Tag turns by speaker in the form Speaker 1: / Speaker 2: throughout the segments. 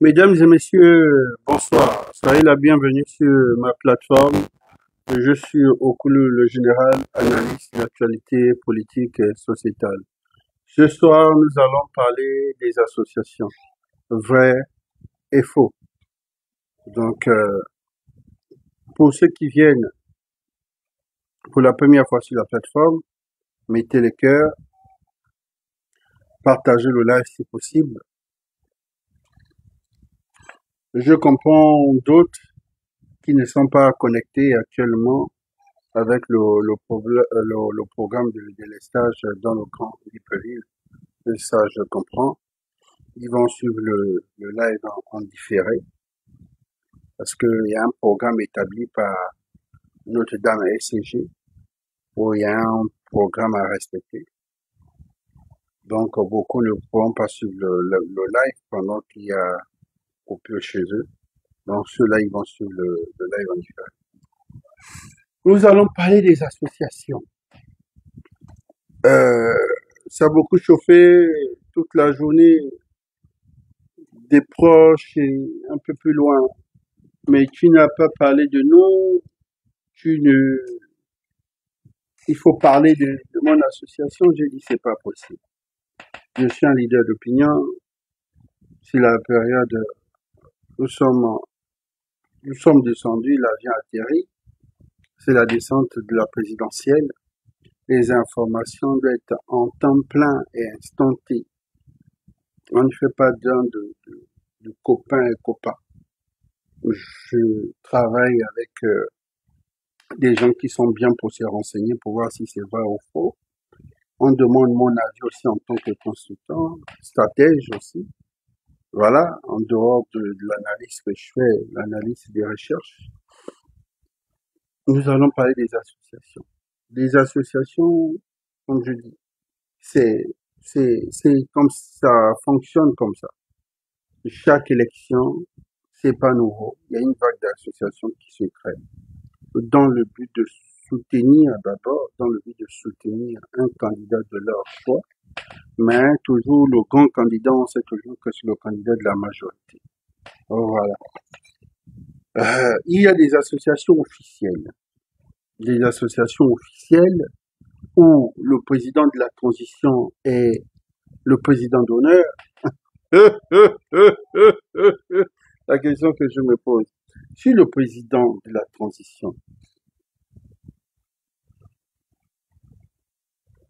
Speaker 1: Mesdames et messieurs, bonsoir. Soyez la bienvenue sur ma plateforme. Je suis Okulu, le général, analyste d'actualité politique et sociétale. Ce soir, nous allons parler des associations, vraies et faux. Donc, pour ceux qui viennent pour la première fois sur la plateforme, mettez le cœur, partagez le live si possible. Je comprends d'autres qui ne sont pas connectés actuellement avec le programme de délestage dans le Grand Libreville. Et ça, je comprends. Ils vont suivre le live en différé parce qu'il y a un programme établi par Notre-Dame SCG où il y a un programme à respecter. Donc, beaucoup ne pourront pas suivre le live pendant qu'il y a coupure chez eux. Donc, ceux-là, ils vont suivre le live en différé. Nous allons parler des associations. Euh, Ça a beaucoup chauffé toute la journée, des proches et un peu plus loin. Mais tu n'as pas parlé de nous, tu ne, il faut parler de mon association. J'ai dit c'est pas possible. Je suis un leader d'opinion. C'est la période, nous sommes, nous sommes descendus, l'avion a atterri. C'est la descente de la présidentielle. Les informations doivent être en temps plein et instantanées. On ne fait pas de copains et copains. Je travaille avec des gens qui sont bien pour se renseigner, pour voir si c'est vrai ou faux. On demande mon avis aussi en tant que consultant, stratège aussi. Voilà, en dehors de l'analyse que je fais, l'analyse des recherches, nous allons parler des associations. Les associations, comme je dis, c'est comme ça fonctionne comme ça. Chaque élection, c'est pas nouveau. Il y a une vague d'associations qui se crée dans le but de soutenir d'abord, dans le but de soutenir un candidat de leur choix, mais toujours le grand candidat, on sait toujours que c'est le candidat de la majorité. Voilà. Il y a des associations officielles. Des associations officielles où le président de la transition est le président d'honneur. La question que je me pose, si le président de la transition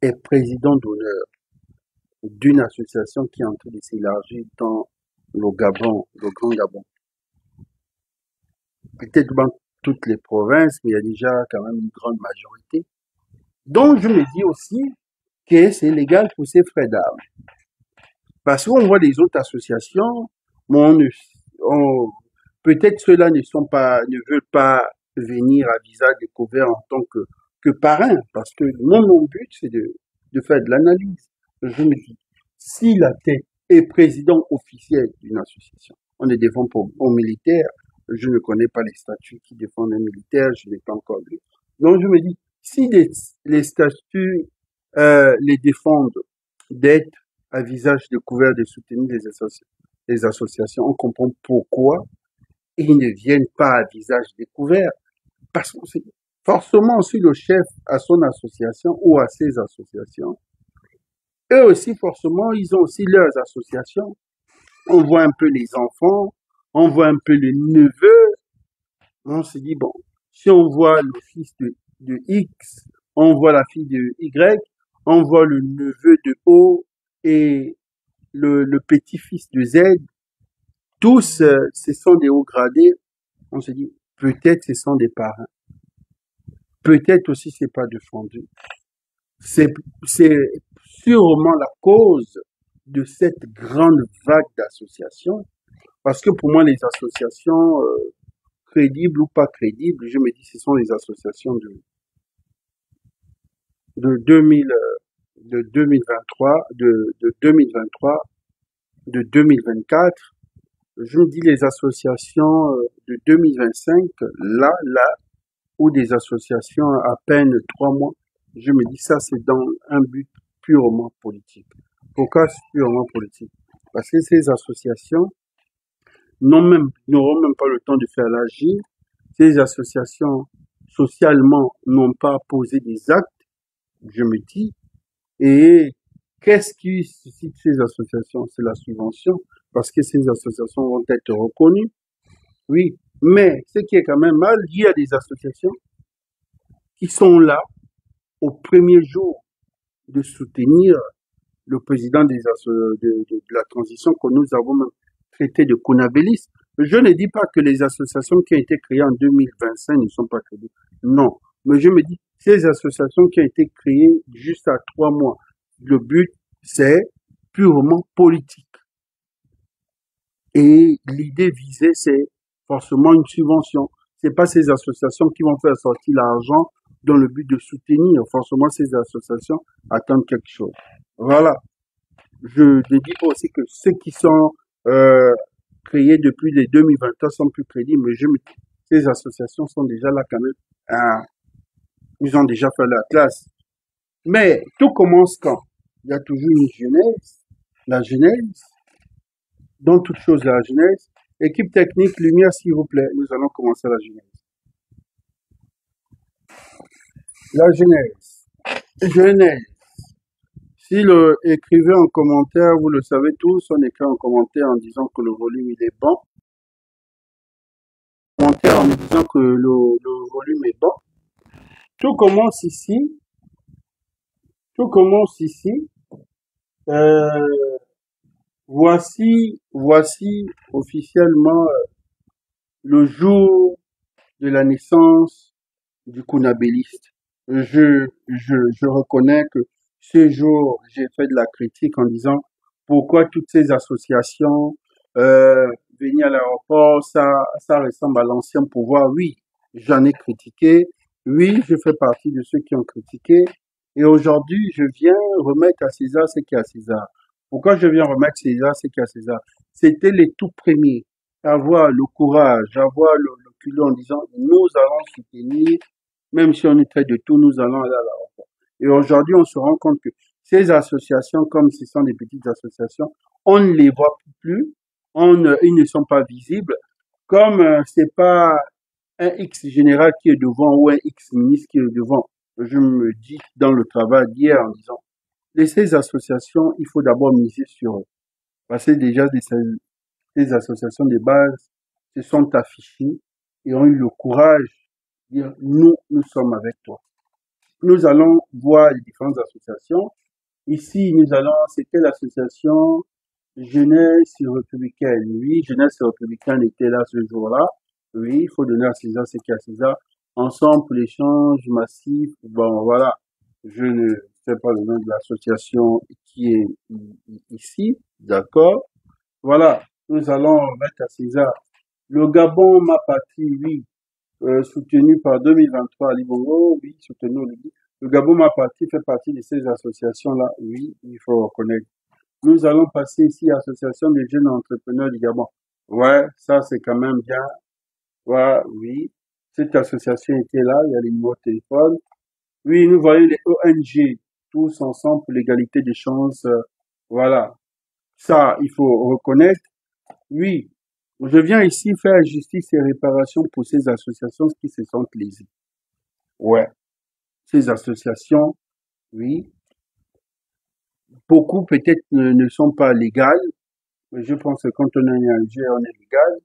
Speaker 1: est président d'honneur d'une association qui est en train de s'élargir dans le Gabon, le Grand Gabon, peut-être dans toutes les provinces, mais il y a déjà quand même une grande majorité. Donc, je me dis aussi que c'est légal pour ces frais d'armes. Parce qu'on voit des autres associations, mais peut-être ceux-là ne veulent pas venir à visage découvert en tant que parrain, parce que mon but, c'est de faire de l'analyse. Je me dis, si la tête est président officiel d'une association, on est défend aux militaires, je ne connais pas les statuts qui défendent les militaires, je n'ai pas encore lu. Donc je me dis, si les statuts les défendent d'être à visage découvert de soutenir les associations, on comprend pourquoi ils ne viennent pas à visage découvert. Parce que forcément, si le chef a son association ou a ses associations, eux aussi, forcément, ils ont aussi leurs associations. On voit un peu les enfants, on voit un peu les neveux. On se dit, bon, si on voit le fils de X, on voit la fille de Y, on voit le neveu de O et le petit-fils de Z, tous, ce sont des hauts gradés. On se dit, peut-être ce sont des parrains. Peut-être aussi c'est pas défendu. C'est sûrement la cause de cette grande vague d'associations. Parce que pour moi, les associations, crédibles ou pas crédibles, je me dis, ce sont les associations de 2000, de 2023, de 2023, de 2024. Je me dis les associations de 2025, là, ou des associations à peine 3 mois, je me dis ça c'est dans un but purement politique. Pourquoi c'est purement politique? Parce que ces associations n'auront même pas le temps de faire l'agir. Ces associations, socialement, n'ont pas posé des actes, je me dis. Et qu'est-ce qui suscite ces associations? C'est la subvention, parce que ces associations vont être reconnues, oui. Mais ce qui est quand même mal, il y a des associations qui sont là au premier jour de soutenir le président de la transition que nous avons même traité de conabéliste. Je ne dis pas que les associations qui ont été créées en 2025 ne sont pas crédibles. Non. Mais je me dis, ces associations qui ont été créées juste à 3 mois, le but, c'est purement politique. Et l'idée visée, c'est forcément une subvention. C'est pas ces associations qui vont faire sortir l'argent dans le but de soutenir. Forcément, ces associations attendent quelque chose. Voilà. Je ne dis pas aussi que ceux qui sont euh, créés depuis les 2023 sont plus crédibles, mais ces associations sont déjà là quand même. Ils ont déjà fait la classe. Mais tout commence quand? Il y a toujours une genèse. La genèse, dans toute chose, la genèse. Équipe technique, lumière, s'il vous plaît. Nous allons commencer la genèse. La genèse. Genèse. Si écrivez en commentaire, vous le savez tous, on écrit en commentaire en disant que le volume il est bon. Commentaire en disant que le volume est bon. Tout commence ici. Tout commence ici. Euh, voici officiellement le jour de la naissance du kunabéliste. Je reconnais que ce jour, j'ai fait de la critique en disant pourquoi toutes ces associations venir à l'aéroport, ça ressemble à l'ancien pouvoir. Oui, j'en ai critiqué. Oui, je fais partie de ceux qui ont critiqué. Et aujourd'hui, je viens remettre à César ce qui est à César. Pourquoi je viens remettre César ce qui est à César? C'était les tout premiers. Avoir le courage, avoir le culot en disant nous allons soutenir, même si on est près de tout, nous allons aller à l'aéroport. Et aujourd'hui, on se rend compte que ces associations, comme ce sont des petites associations, on ne les voit plus, ils ne sont pas visibles, comme c'est pas un X général qui est devant ou un X ministre qui est devant. Je me dis dans le travail d'hier en disant, ces associations, il faut d'abord miser sur eux. Parce que déjà, des associations de base se sont affichées et ont eu le courage de dire, nous sommes avec toi. Nous allons voir les différentes associations. Ici, c'était l'association Jeunesse républicaine. Oui, Jeunesse républicaine était là ce jour-là. Oui, il faut donner à César ce qu'il y a à César. Ensemble pour l'échange massif. Bon, voilà. Je ne sais pas le nom de l'association qui est ici. D'accord. Voilà. Nous allons mettre à César. Le Gabon, ma patrie, oui, soutenu par 2023 à Libongo, oui, soutenu le Gabon, ma partie, fait partie de ces associations-là, oui, il faut reconnaître. Nous allons passer ici à l'Association des jeunes entrepreneurs du Gabon. Ouais, ça c'est quand même bien. Ouais, oui. Cette association était là, il y a les numéros de téléphone. Oui, nous voyons les ONG, tous ensemble pour l'égalité des chances. Voilà. Ça, il faut reconnaître. Oui, je viens ici faire justice et réparation pour ces associations qui se sentent lésées. Ouais, ces associations, oui, beaucoup peut-être ne sont pas légales, mais je pense que quand on est un ONG, on est légal.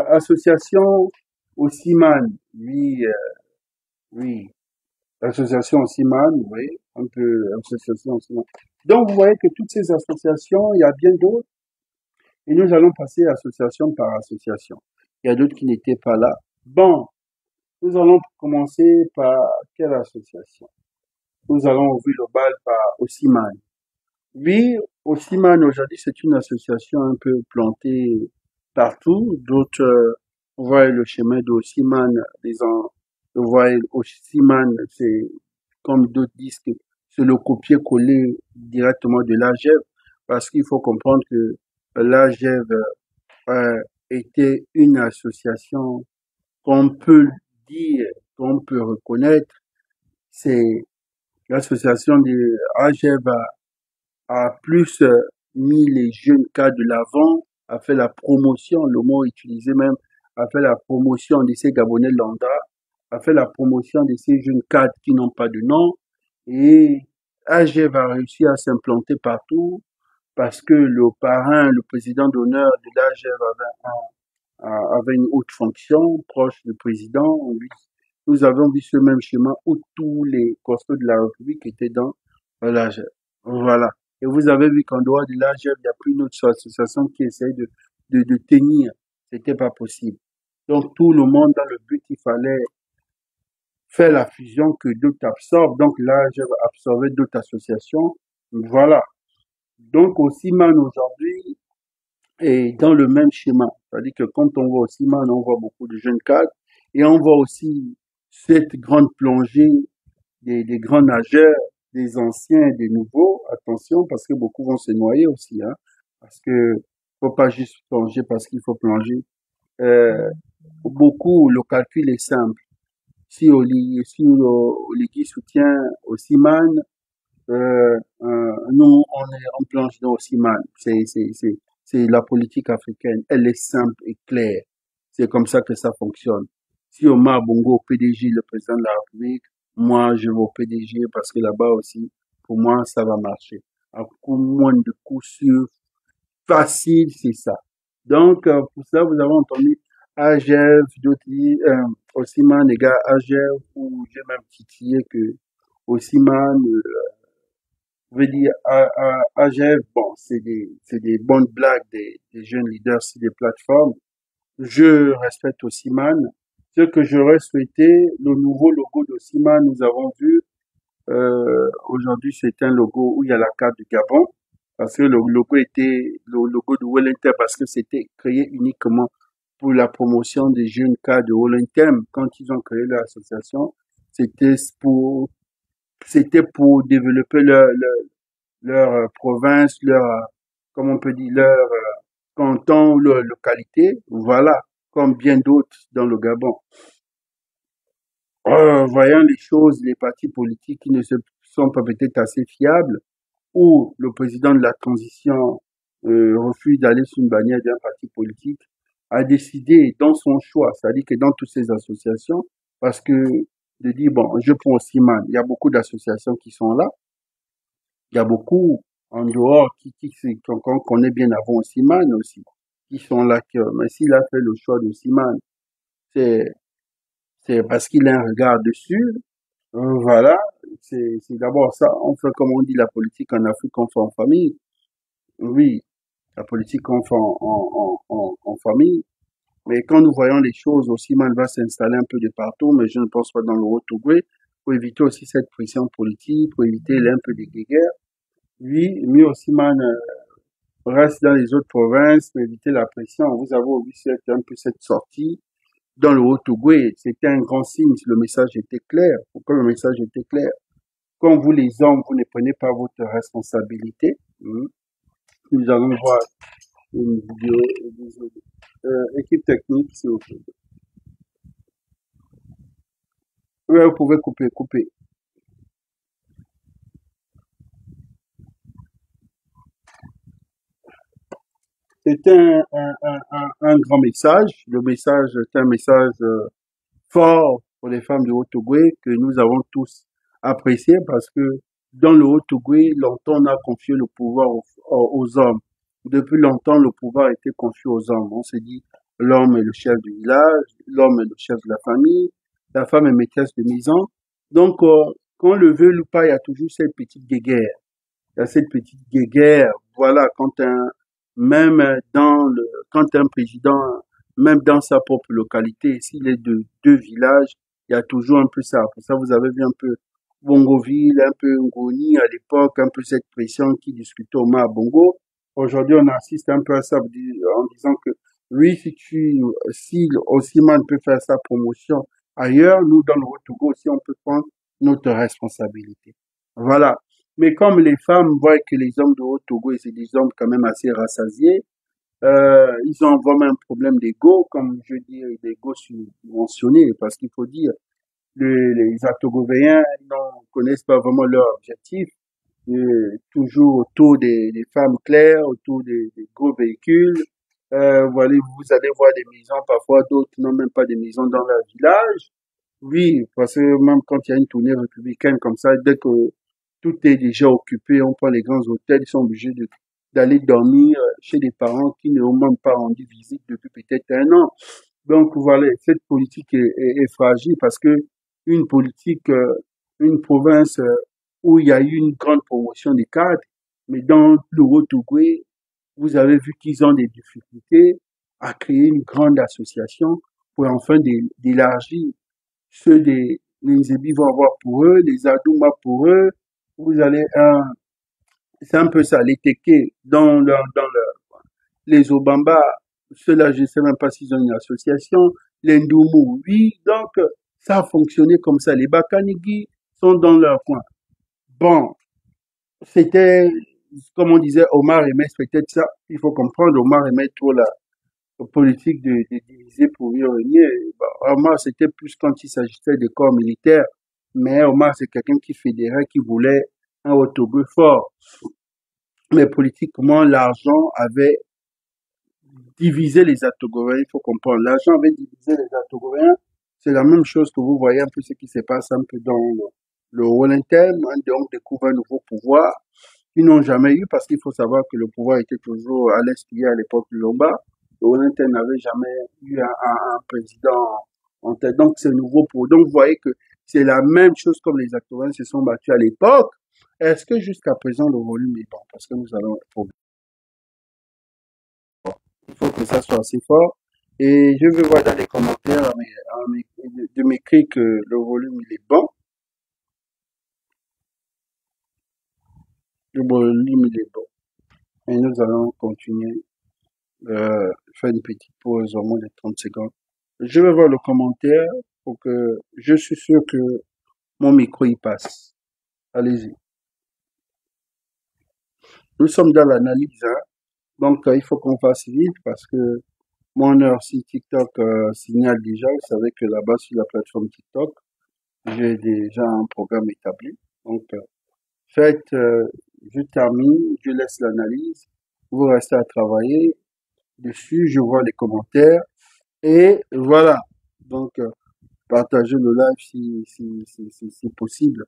Speaker 1: Association Osiman, oui, oui, association Osiman, oui, un peu association Osiman. Donc vous voyez que toutes ces associations, il y a bien d'autres, et nous allons passer association par association. Il y a d'autres qui n'étaient pas là. Bon, nous allons commencer par quelle association? Nous allons ouvrir le bal par Osiman. Oui, Osiman aujourd'hui c'est une association un peu plantée partout. D'autres voient le chemin d'Osiman, voient Osiman, c'est comme d'autres disent que c'est le copier-coller directement de l'AGEV, parce qu'il faut comprendre que l'AGEV était une association qu'on peut dire, qu'on peut reconnaître, c'est l'association de AGEV a plus mis les jeunes cas de l'avant a fait la promotion, le mot utilisé même, a fait la promotion de ces Gabonais lambda, a fait la promotion de ces jeunes cadres qui n'ont pas de nom, et AGEV a réussi à s'implanter partout parce que le parrain, le président d'honneur de l'AGEV avait une haute fonction proche du président. Nous avons vu ce même schéma où tous les costauds de la République étaient dans l'AGEV. Voilà. Et vous avez vu qu'en dehors de l'AGEV, il n'y a plus une autre association qui essaye de tenir. C'était pas possible. Donc tout le monde dans le but, il fallait faire la fusion que d'autres absorbent. Donc l'AGEV absorbait d'autres associations. Voilà. Donc au CIMAN aujourd'hui, et dans le même schéma. C'est-à-dire que quand on voit au CIMAN, on voit beaucoup de jeunes cadres et on voit aussi cette grande plongée des grands nageurs, des anciens et des nouveaux. Attention, parce que beaucoup vont se noyer aussi, hein. Parce que faut pas juste plonger parce qu'il faut plonger. Euh, Beaucoup, le calcul est simple. Si Oligui soutient au CIMAN, nous, on plonge dans aussi mal. C'est la politique africaine. Elle est simple et claire. C'est comme ça que ça fonctionne. Si Omar Bongo, PDG, le président de la République, moi, je vais au PDG parce que là-bas aussi, pour moi, ça va marcher. À coup moins de coups sûrs, facile, c'est ça. Donc, pour ça, vous avez entendu AGEV, d'autres, aussi man, les gars, AGEV, ou j'ai même titillé que aussi man, je veux dire, AGF, bon, c'est des bonnes blagues des jeunes leaders sur des plateformes. Je respecte Osiman. Ce que j'aurais souhaité, le nouveau logo d'Osiman, nous avons vu, aujourd'hui, c'est un logo où il y a la carte du Gabon, parce que le logo était le logo de Wellington, parce que c'était créé uniquement pour la promotion des jeunes cas de Wellington. Quand ils ont créé l'association, c'était pour, c'était pour développer leur province, leur, comment on peut dire, leur canton, leur localité, voilà, comme bien d'autres dans le Gabon. Voyant les choses, les partis politiques qui ne se sont pas peut-être assez fiables, ou le président de la transition refuse d'aller sur une bannière d'un parti politique, a décidé dans son choix, c'est-à-dire que dans toutes ces associations, parce que de dire, bon, je prends Siman, il y a beaucoup d'associations qui sont là, il y a beaucoup en dehors qu'on connaît bien avant Siman aussi, qui sont là que, mais s'il a fait le choix de Siman, c'est, c'est parce qu'il a un regard dessus. Voilà. C'est d'abord ça. On fait, comme on dit, la politique en Afrique, on fait en famille. Oui. La politique, on fait en famille. Mais quand nous voyons les choses, Siman va s'installer un peu de partout, mais je ne pense pas dans le Haut-Ogooué, pour éviter aussi cette pression politique, pour éviter un peu des guerres. Oui, mieux Siman reste dans les autres provinces pour éviter la pression. Vous avez vu un peu cette sortie dans le Haut-Ogooué. C'était un grand signe. Le message était clair. Pourquoi le message était clair? Quand vous, les hommes, vous ne prenez pas votre responsabilité, nous allons voir une vidéo. Équipe technique, s'il vous plaît. Oui, vous pouvez couper. C'est un grand message. Le message est un message fort pour les femmes de Haut-Ogooué que nous avons tous apprécié parce que dans le Haut-Ogooué, longtemps on a confié le pouvoir aux hommes. Depuis longtemps, le pouvoir a été confié aux hommes. On s'est dit, l'homme est le chef du village, l'homme est le chef de la famille, la femme est maîtresse de maison. Donc, qu'on le veut ou pas, il y a toujours cette petite guéguerre. Il y a cette petite guéguerre. Voilà, même quand un président, même dans sa propre localité, s'il est de deux villages, il y a toujours un peu ça. Pour ça, vous avez vu un peu Bongoville, un peu Ngoni à l'époque, un peu cette pression qui discutait au Mar Bongo. Aujourd'hui, on assiste un peu à ça en disant que oui, si Osimhen peut faire sa promotion ailleurs, nous, dans le Haut-Togo aussi, on peut prendre notre responsabilité. Voilà. Mais comme les femmes voient que les hommes de Haut-Togo, et c'est des hommes quand même assez rassasiés, ils ont vraiment un problème d'ego, comme je dis, d'ego subventionné, parce qu'il faut dire, les Atogovéens ne connaissent pas vraiment leur objectif, toujours autour des femmes claires, autour des gros véhicules, Voilà, vous allez voir des maisons, parfois d'autres n'ont même pas de maisons dans leur village. Oui, parce que même quand il y a une tournée républicaine comme ça, dès que tout est déjà occupé, on prend les grands hôtels, ils sont obligés d'aller dormir chez des parents qui n'ont même pas rendu visite depuis peut-être un an. Donc voilà, cette politique est fragile parce que une politique, une province où il y a eu une grande promotion des cadres, mais dans le Haut-Togo, vous avez vu qu'ils ont des difficultés à créer une grande association pour enfin d'élargir ceux les Zébis vont avoir pour eux, les Adouma pour eux. Vous allez, c'est un peu ça, les Téké les Obamba, ceux-là, je ne sais même pas s'ils ont une association, les Ndoumou, oui, donc, ça a fonctionné comme ça. Les Bakanigi sont dans leur coin. Bon, c'était, comme on disait, Omar aimait peut-être ça. Il faut comprendre, Omar aimait trop la politique de diviser pour mieux régner. Bon, Omar, c'était plus quand il s'agissait des corps militaires. Mais Omar, c'est quelqu'un qui fédérait, qui voulait un Haut-Togo fort. Mais politiquement, l'argent avait divisé les Togoréens. Il faut comprendre. L'argent avait divisé les Togoréens. C'est la même chose que vous voyez un peu ce qui se passe un peu dans le Wallington. Donc, découvre un nouveau pouvoir qu'ils n'ont jamais eu parce qu'il faut savoir que le pouvoir était toujours à l'est qu'il y a à l'époque de Lomba. Le Wellington n'avait jamais eu un président en tête. Donc, c'est nouveau pour. Donc, vous voyez que c'est la même chose comme les Actoriens se sont battus à l'époque. Est-ce que jusqu'à présent, le volume est bon? Parce que nous allons. Il faut que ça soit assez fort. Et je veux voir dans les commentaires de m'écrire que le volume il est bon. Le volume il est bon. Et nous allons continuer. Faire une petite pause au moins de 30 secondes. Je vais voir le commentaire pour que je suis sûr que mon micro y passe. Allez-y. Nous sommes dans l'analyse, hein. Donc il faut qu'on fasse vite parce que mon heure si TikTok signale déjà. Vous savez que là-bas sur la plateforme TikTok, j'ai déjà un programme établi. Donc faites, je termine, je laisse l'analyse. Vous restez à travailler dessus. Je vois les commentaires. Et voilà. Donc, partagez le live si possible.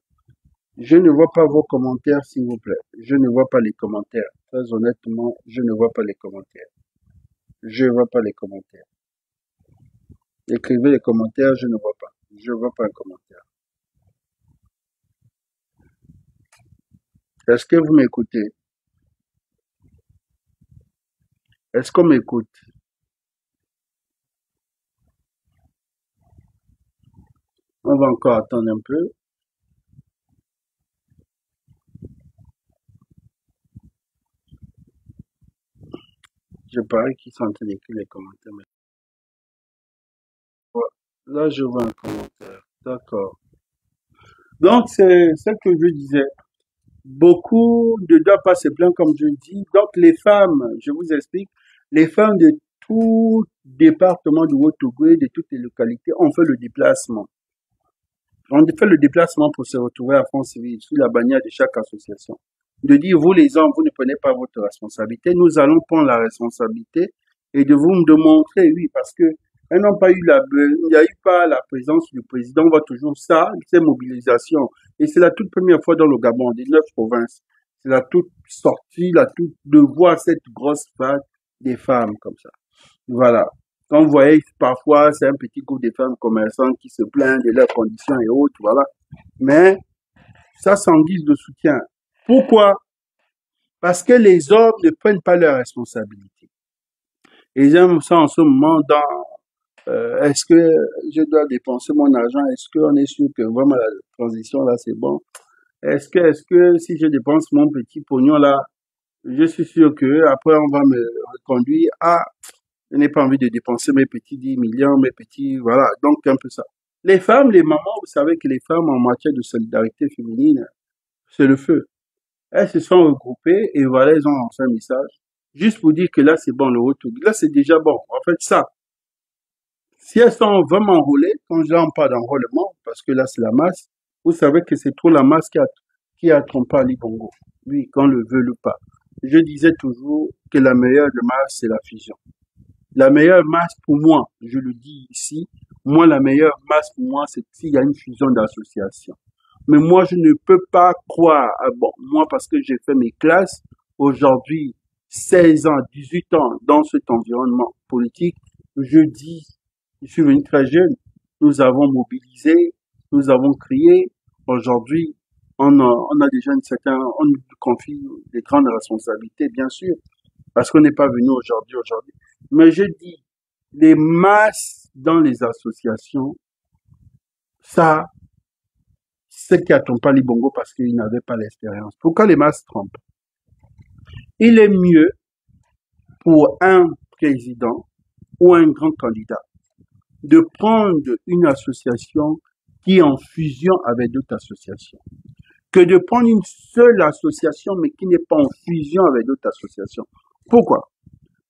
Speaker 1: Je ne vois pas vos commentaires, s'il vous plaît. Je ne vois pas les commentaires. Très honnêtement, je ne vois pas les commentaires. Je ne vois pas les commentaires. Écrivez les commentaires, je ne vois pas. Je ne vois pas un commentaire. Est-ce que vous m'écoutez? Est-ce qu'on m'écoute? On va encore attendre un peu. Je parie qu'ils sont en train d'écrire les commentaires. Mais là, je vois un commentaire. D'accord. Donc, c'est ce que je disais. Beaucoup ne doivent pas se plaindre, comme je dis. Donc, les femmes, je vous explique, les femmes de tout département du Haut-Togo, de toutes les localités, ont fait le déplacement. On fait le déplacement pour se retrouver à Franceville, sous la bannière de chaque association. De dire, vous les hommes, vous ne prenez pas votre responsabilité, nous allons prendre la responsabilité et de montrer, oui, parce que elles n'ont pas eu il n'y a eu pas la présence du président, on voit toujours ça, ces mobilisations. Et c'est la toute première fois dans le Gabon, des 9 provinces. C'est la toute sortie, la toute, de voir cette grosse vague des femmes comme ça. Voilà. Quand vous voyez, parfois, c'est un petit groupe de femmes commerçantes qui se plaignent de leurs conditions et autres, voilà. Mais ça s'en guise de soutien. Pourquoi? Parce que les hommes ne prennent pas leurs responsabilités. Et j'aime ça en ce moment dans est-ce que je dois dépenser mon argent? Est-ce qu'on est sûr que vraiment la transition là c'est bon? Est-ce que si je dépense mon petit pognon là, je suis sûr que après on va me reconduire à je n'ai pas envie de dépenser mes petits 10 millions, mes petits, voilà, donc un peu ça. Les femmes, les mamans, vous savez que les femmes en matière de solidarité féminine, c'est le feu. Elles se sont regroupées et voilà, elles ont lancé un message. Juste pour dire que là, c'est bon, le retour. Là, c'est déjà bon. En fait, ça, si elles sont vraiment enrôlées, quand je n'en pas d'enrôlement, parce que là, c'est la masse, vous savez que c'est trop la masse qui a trompé Ali Bongo. Oui, qu'on le veut ou pas. Je disais toujours que la meilleure de masse, c'est la fusion. La meilleure masse pour moi, je le dis ici, moi, la meilleure masse pour moi, c'est s'il y a une fusion d'associations. Mais moi, je ne peux pas croire, bon, moi, parce que j'ai fait mes classes, aujourd'hui, 16 ans, 18 ans dans cet environnement politique, je dis, je suis venu très jeune, nous avons mobilisé, nous avons crié, aujourd'hui, on a déjà une certaine, on nous confie des grandes responsabilités, bien sûr, parce qu'on n'est pas venu aujourd'hui. Mais je dis, les masses dans les associations, ça, c'est qui a trompé les Bongo parce qu'ils n'avaient pas l'expérience. Pourquoi les masses trompent? Il est mieux pour un président ou un grand candidat de prendre une association qui est en fusion avec d'autres associations que de prendre une seule association mais qui n'est pas en fusion avec d'autres associations. Pourquoi?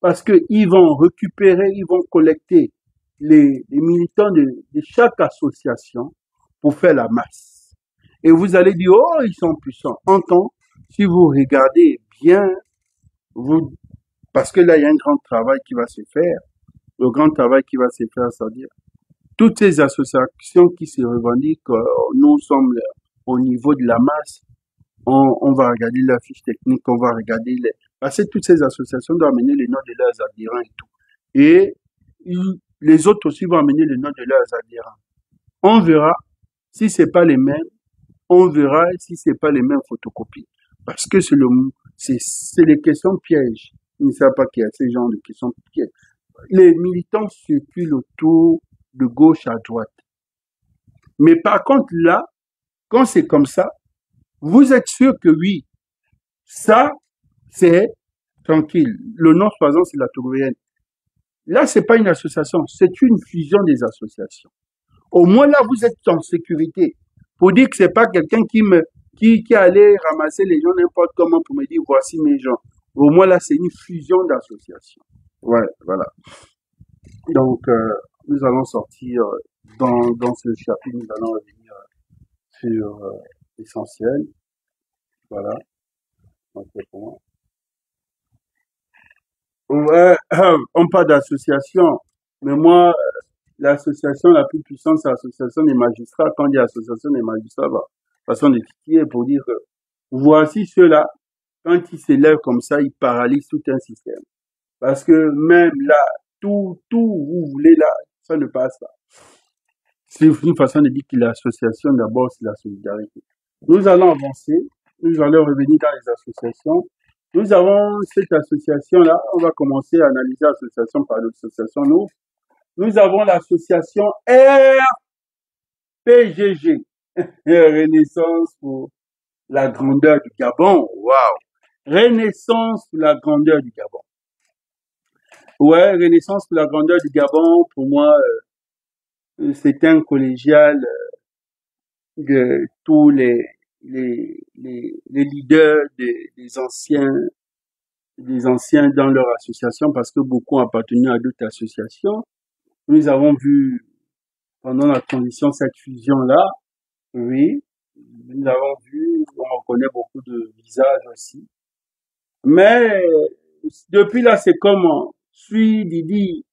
Speaker 1: Parce qu'ils vont récupérer, ils vont collecter les militants de chaque association pour faire la masse. Et vous allez dire, oh, ils sont puissants. En temps, si vous regardez bien, vous, parce que là, il y a un grand travail qui va se faire. Le grand travail qui va se faire, c'est-à-dire toutes ces associations qui se revendiquent, nous sommes au niveau de la masse. On va regarder la fiche technique, on va regarder les... Parce que toutes ces associations doivent amener les noms de leurs adhérents et tout. Et les autres aussi vont amener les noms de leurs adhérents. On verra si c'est pas les mêmes, on verra si c'est pas les mêmes photocopies. Parce que c'est les questions pièges. Ils ne savent pas qu'il y a ces genres de questions pièges. Les militants circulent autour de gauche à droite. Mais par contre, là, quand c'est comme ça, vous êtes sûr que oui, ça, c'est tranquille. Le nom, par exemple, c'est la Toulousaine. Là, c'est pas une association, c'est une fusion des associations. Au moins là, vous êtes en sécurité. Pour dire que c'est pas quelqu'un qui allait ramasser les gens n'importe comment pour me dire voici mes gens. Au moins là, c'est une fusion d'associations. Ouais, voilà. Donc, nous allons sortir dans ce chapitre, nous allons revenir sur l'essentiel. Voilà. Donc, pour moi. Ouais, on parle d'association, mais moi, l'association la plus puissante, c'est l'association des magistrats. Quand on dit association des magistrats, bah, façon de titiller pour dire que voici ceux-là, quand ils s'élèvent comme ça, ils paralysent tout un système. Parce que même là, tout, vous voulez là, ça ne passe pas. C'est une façon de dire que l'association, d'abord, c'est la solidarité. Nous allons avancer, nous allons revenir dans les associations. Nous avons cette association-là, on va commencer à analyser l'association par l'association. Nous avons l'association RPGG, Renaissance pour la grandeur du Gabon. Waouh! Renaissance pour la grandeur du Gabon. Ouais, Renaissance pour la grandeur du Gabon, pour moi, c'est un collégial de tous les leaders des anciens dans leur association parce que beaucoup ont appartenu à d'autres associations. Nous avons vu pendant la transition cette fusion-là, oui, nous avons vu, on reconnaît beaucoup de visages aussi. Mais depuis là, c'est comme suis Didi,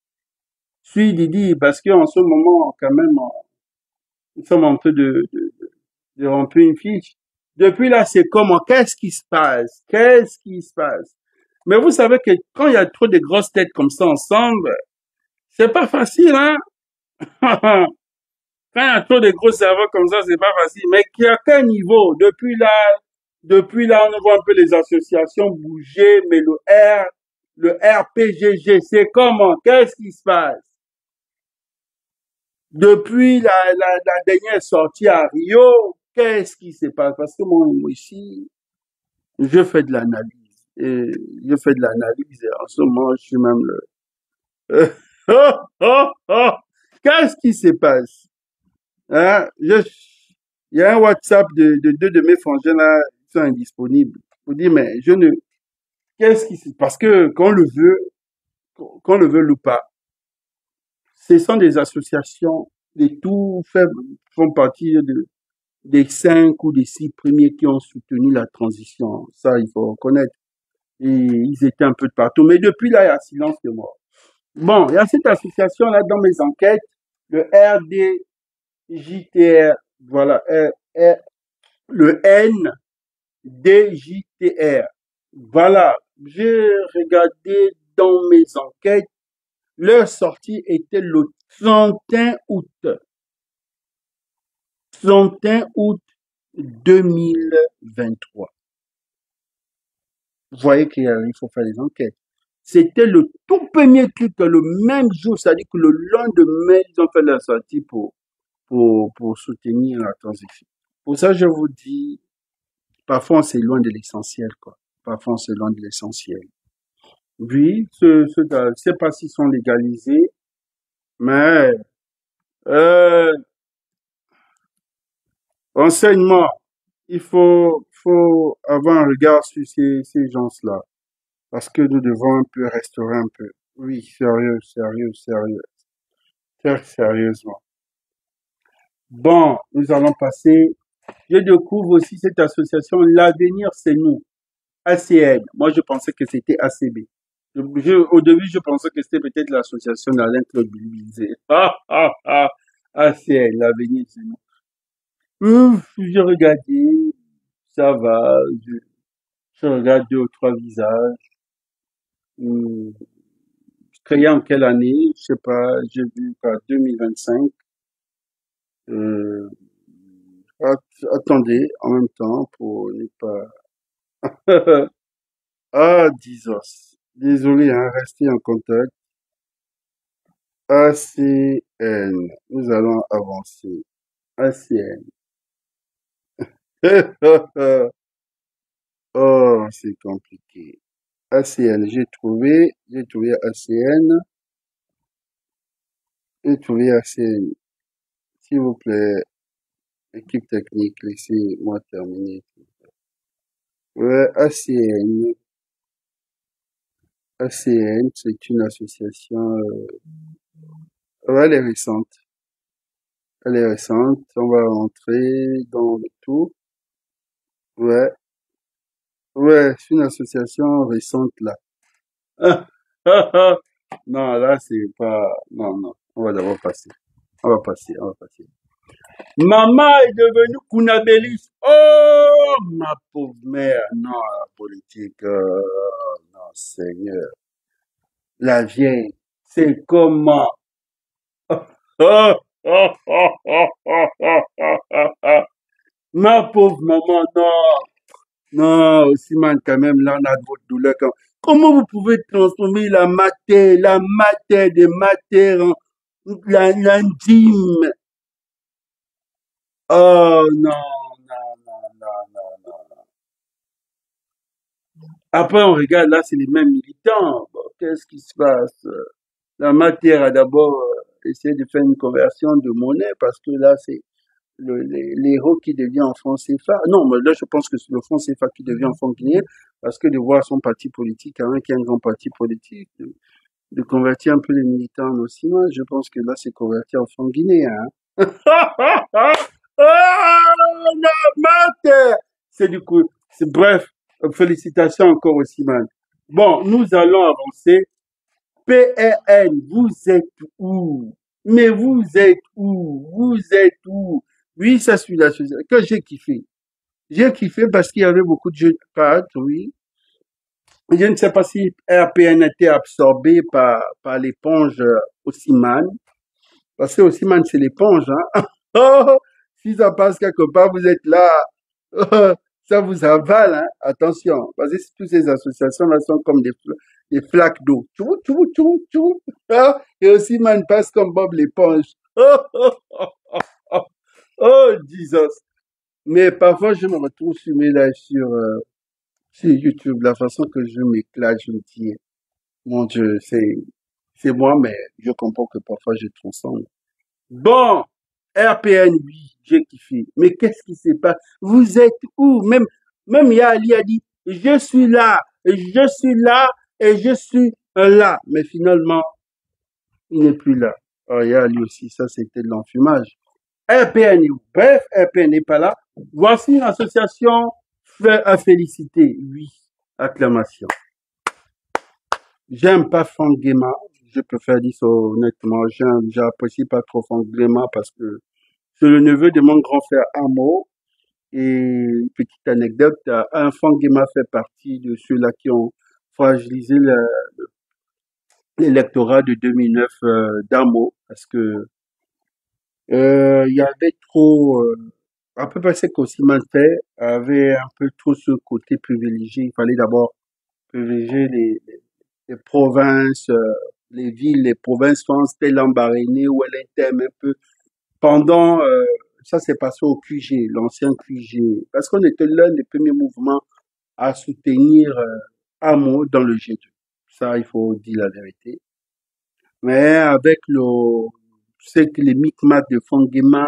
Speaker 1: parce qu'en ce moment, quand même, nous sommes en train de remplir une fiche. Depuis là, c'est comment, qu'est-ce qui se passe? Qu'est-ce qui se passe? Mais vous savez que quand il y a trop de grosses têtes comme ça ensemble, c'est pas facile, hein? Quand il y a trop de gros cerveaux comme ça, c'est pas facile. Mais à quel niveau? Depuis là, on voit un peu les associations bouger, mais le RPGG, c'est comment? Qu'est-ce qui se passe? Depuis la dernière sortie à Rio, qu'est-ce qui se passe? Parce que moi ici, je fais de l'analyse. Et je fais de l'analyse et en ce moment, je suis même le... oh, oh, oh! Qu'est-ce qui se passe? Hein? Il y a un WhatsApp de deux de mes frangins là, qui sont indisponibles. Pour dire, mais je ne, qu'est-ce qui se, parce que qu'on le veut ou pas, ce sont des associations, les tout font partie des 5 ou des 6 premiers qui ont soutenu la transition. Ça, il faut reconnaître. Et ils étaient un peu de partout. Mais depuis là, il y a silence de mort. Bon, il y a cette association-là dans mes enquêtes, le RDJTR, voilà, le NDJTR. Voilà, j'ai regardé dans mes enquêtes, leur sortie était le 31 août. 31 août 2023. Vous voyez qu'il faut faire des enquêtes. C'était le tout premier truc, le même jour, c'est-à-dire que le lendemain, ils ont fait leur sortie pour soutenir la transition. Pour ça, je vous dis, parfois on s'éloigne de l'essentiel, quoi. Parfois on s'éloigne de l'essentiel. Oui, je ne sais pas s'ils sont légalisés, mais euh, enseignement, faut avoir un regard sur ces gens-là, parce que nous devons un peu restaurer un peu. Oui, sérieux, sérieux, sérieux, très sérieusement. Bon, nous allons passer. Je découvre aussi cette association, l'avenir c'est nous, ACN. Moi, je pensais que c'était ACB. Au début, je pensais que c'était peut-être l'association d'Alain Claude Bilbizé. ACN, l'avenir c'est nous. Je regardais, ça va, je regarde deux ou trois visages. Hum, Créé en quelle année? Je sais pas, j'ai vu quoi, 2025. Euh, Attendez, en même temps, pour ne pas... Ah, Jesus. Désolé, hein, restez en contact. ACN. Nous allons avancer. ACN. Oh, c'est compliqué. ACN, j'ai trouvé ACN, j'ai trouvé ACN. S'il vous plaît, équipe technique, laissez-moi terminer. Ouais, ACN. ACN, c'est une association, ouais, elle est récente. Elle est récente. On va rentrer dans le tout. Ouais, ouais, c'est une association récente là. Non, là, c'est pas, non, non. On va d'abord passer. On va passer, on va passer. Maman est devenue Kounabélis. Oh, ma pauvre mère. Non, la politique, non, Seigneur. La vieille, c'est comment? Ma pauvre maman, non. Non, Osimhen, quand même, là, on a de votre douleur. Comment vous pouvez transformer la matière des matières en l'enzyme? Oh, non, non, non, non, non, non. Après, on regarde, là, c'est les mêmes militants. Bon, qu'est-ce qui se passe? La matière a d'abord essayé de faire une conversion de monnaie parce que là, c'est l'euro qui devient en franc CFA. Non, mais là, je pense que c'est le franc CFA qui devient en franc guinéen parce que de voir son parti politique, hein, qui est un grand parti politique, de convertir un peu les militants en Ossima, je pense que là, c'est converti en franc guinéen. Hein. Ah, la matière! C'est du coup, c'est bref, félicitations encore Osimhen. Bon, nous allons avancer. PRN, vous êtes où? Mais vous êtes où? Vous êtes où? Oui, ça suit la chose que j'ai kiffé. J'ai kiffé parce qu'il y avait beaucoup de jeux de cartes, oui. Je ne sais pas si RPN était absorbé par l'éponge Osimhen. Parce que Osimhen, c'est l'éponge, hein. Oh, si ça passe quelque part, vous êtes là. Oh, ça vous avale, hein. Attention. Parce que toutes ces associations-là sont comme des flaques d'eau. Tchou, tchou, tchou, tchou. Ah, et Osimhen passe comme Bob l'éponge. Oh, oh, oh, oh, oh, Jesus. Mais parfois, je me retrouve sur mes lives sur YouTube, la façon que je m'éclate, je me dis, mon Dieu, c'est moi, mais je comprends que parfois je transcende. Bon, RPN, oui, j'ai kiffé. Mais qu'est-ce qui se passe? Vous êtes où? Même Yali a dit, je suis là, et je suis là, et je suis là. Mais finalement, il n'est plus là. Oh, Yali aussi, ça c'était de l'enfumage. RPN est où? Bref, RPN n'est pas là. Voici une association à féliciter. Oui, acclamation. J'aime pas Franck Guéma. je préfère dire ça honnêtement. J'apprécie pas trop Fanguema parce que c'est le neveu de mon grand frère Amo. Et une petite anecdote, Fanguema fait partie de ceux-là qui ont fragilisé l'électorat de 2009 d'Amo parce que il y avait trop, à peu près ce qu'Osimhen fait, avait un peu trop ce côté privilégié. Il fallait d'abord privilégier les provinces, les villes, les provinces France, telles Lambaréné ou LNTM un peu. Pendant, ça s'est passé au QG, l'ancien QG, parce qu'on était l'un des premiers mouvements à soutenir Amo dans le G2. Ça, il faut dire la vérité. Mais avec c'est que les micmacs de Fanguema,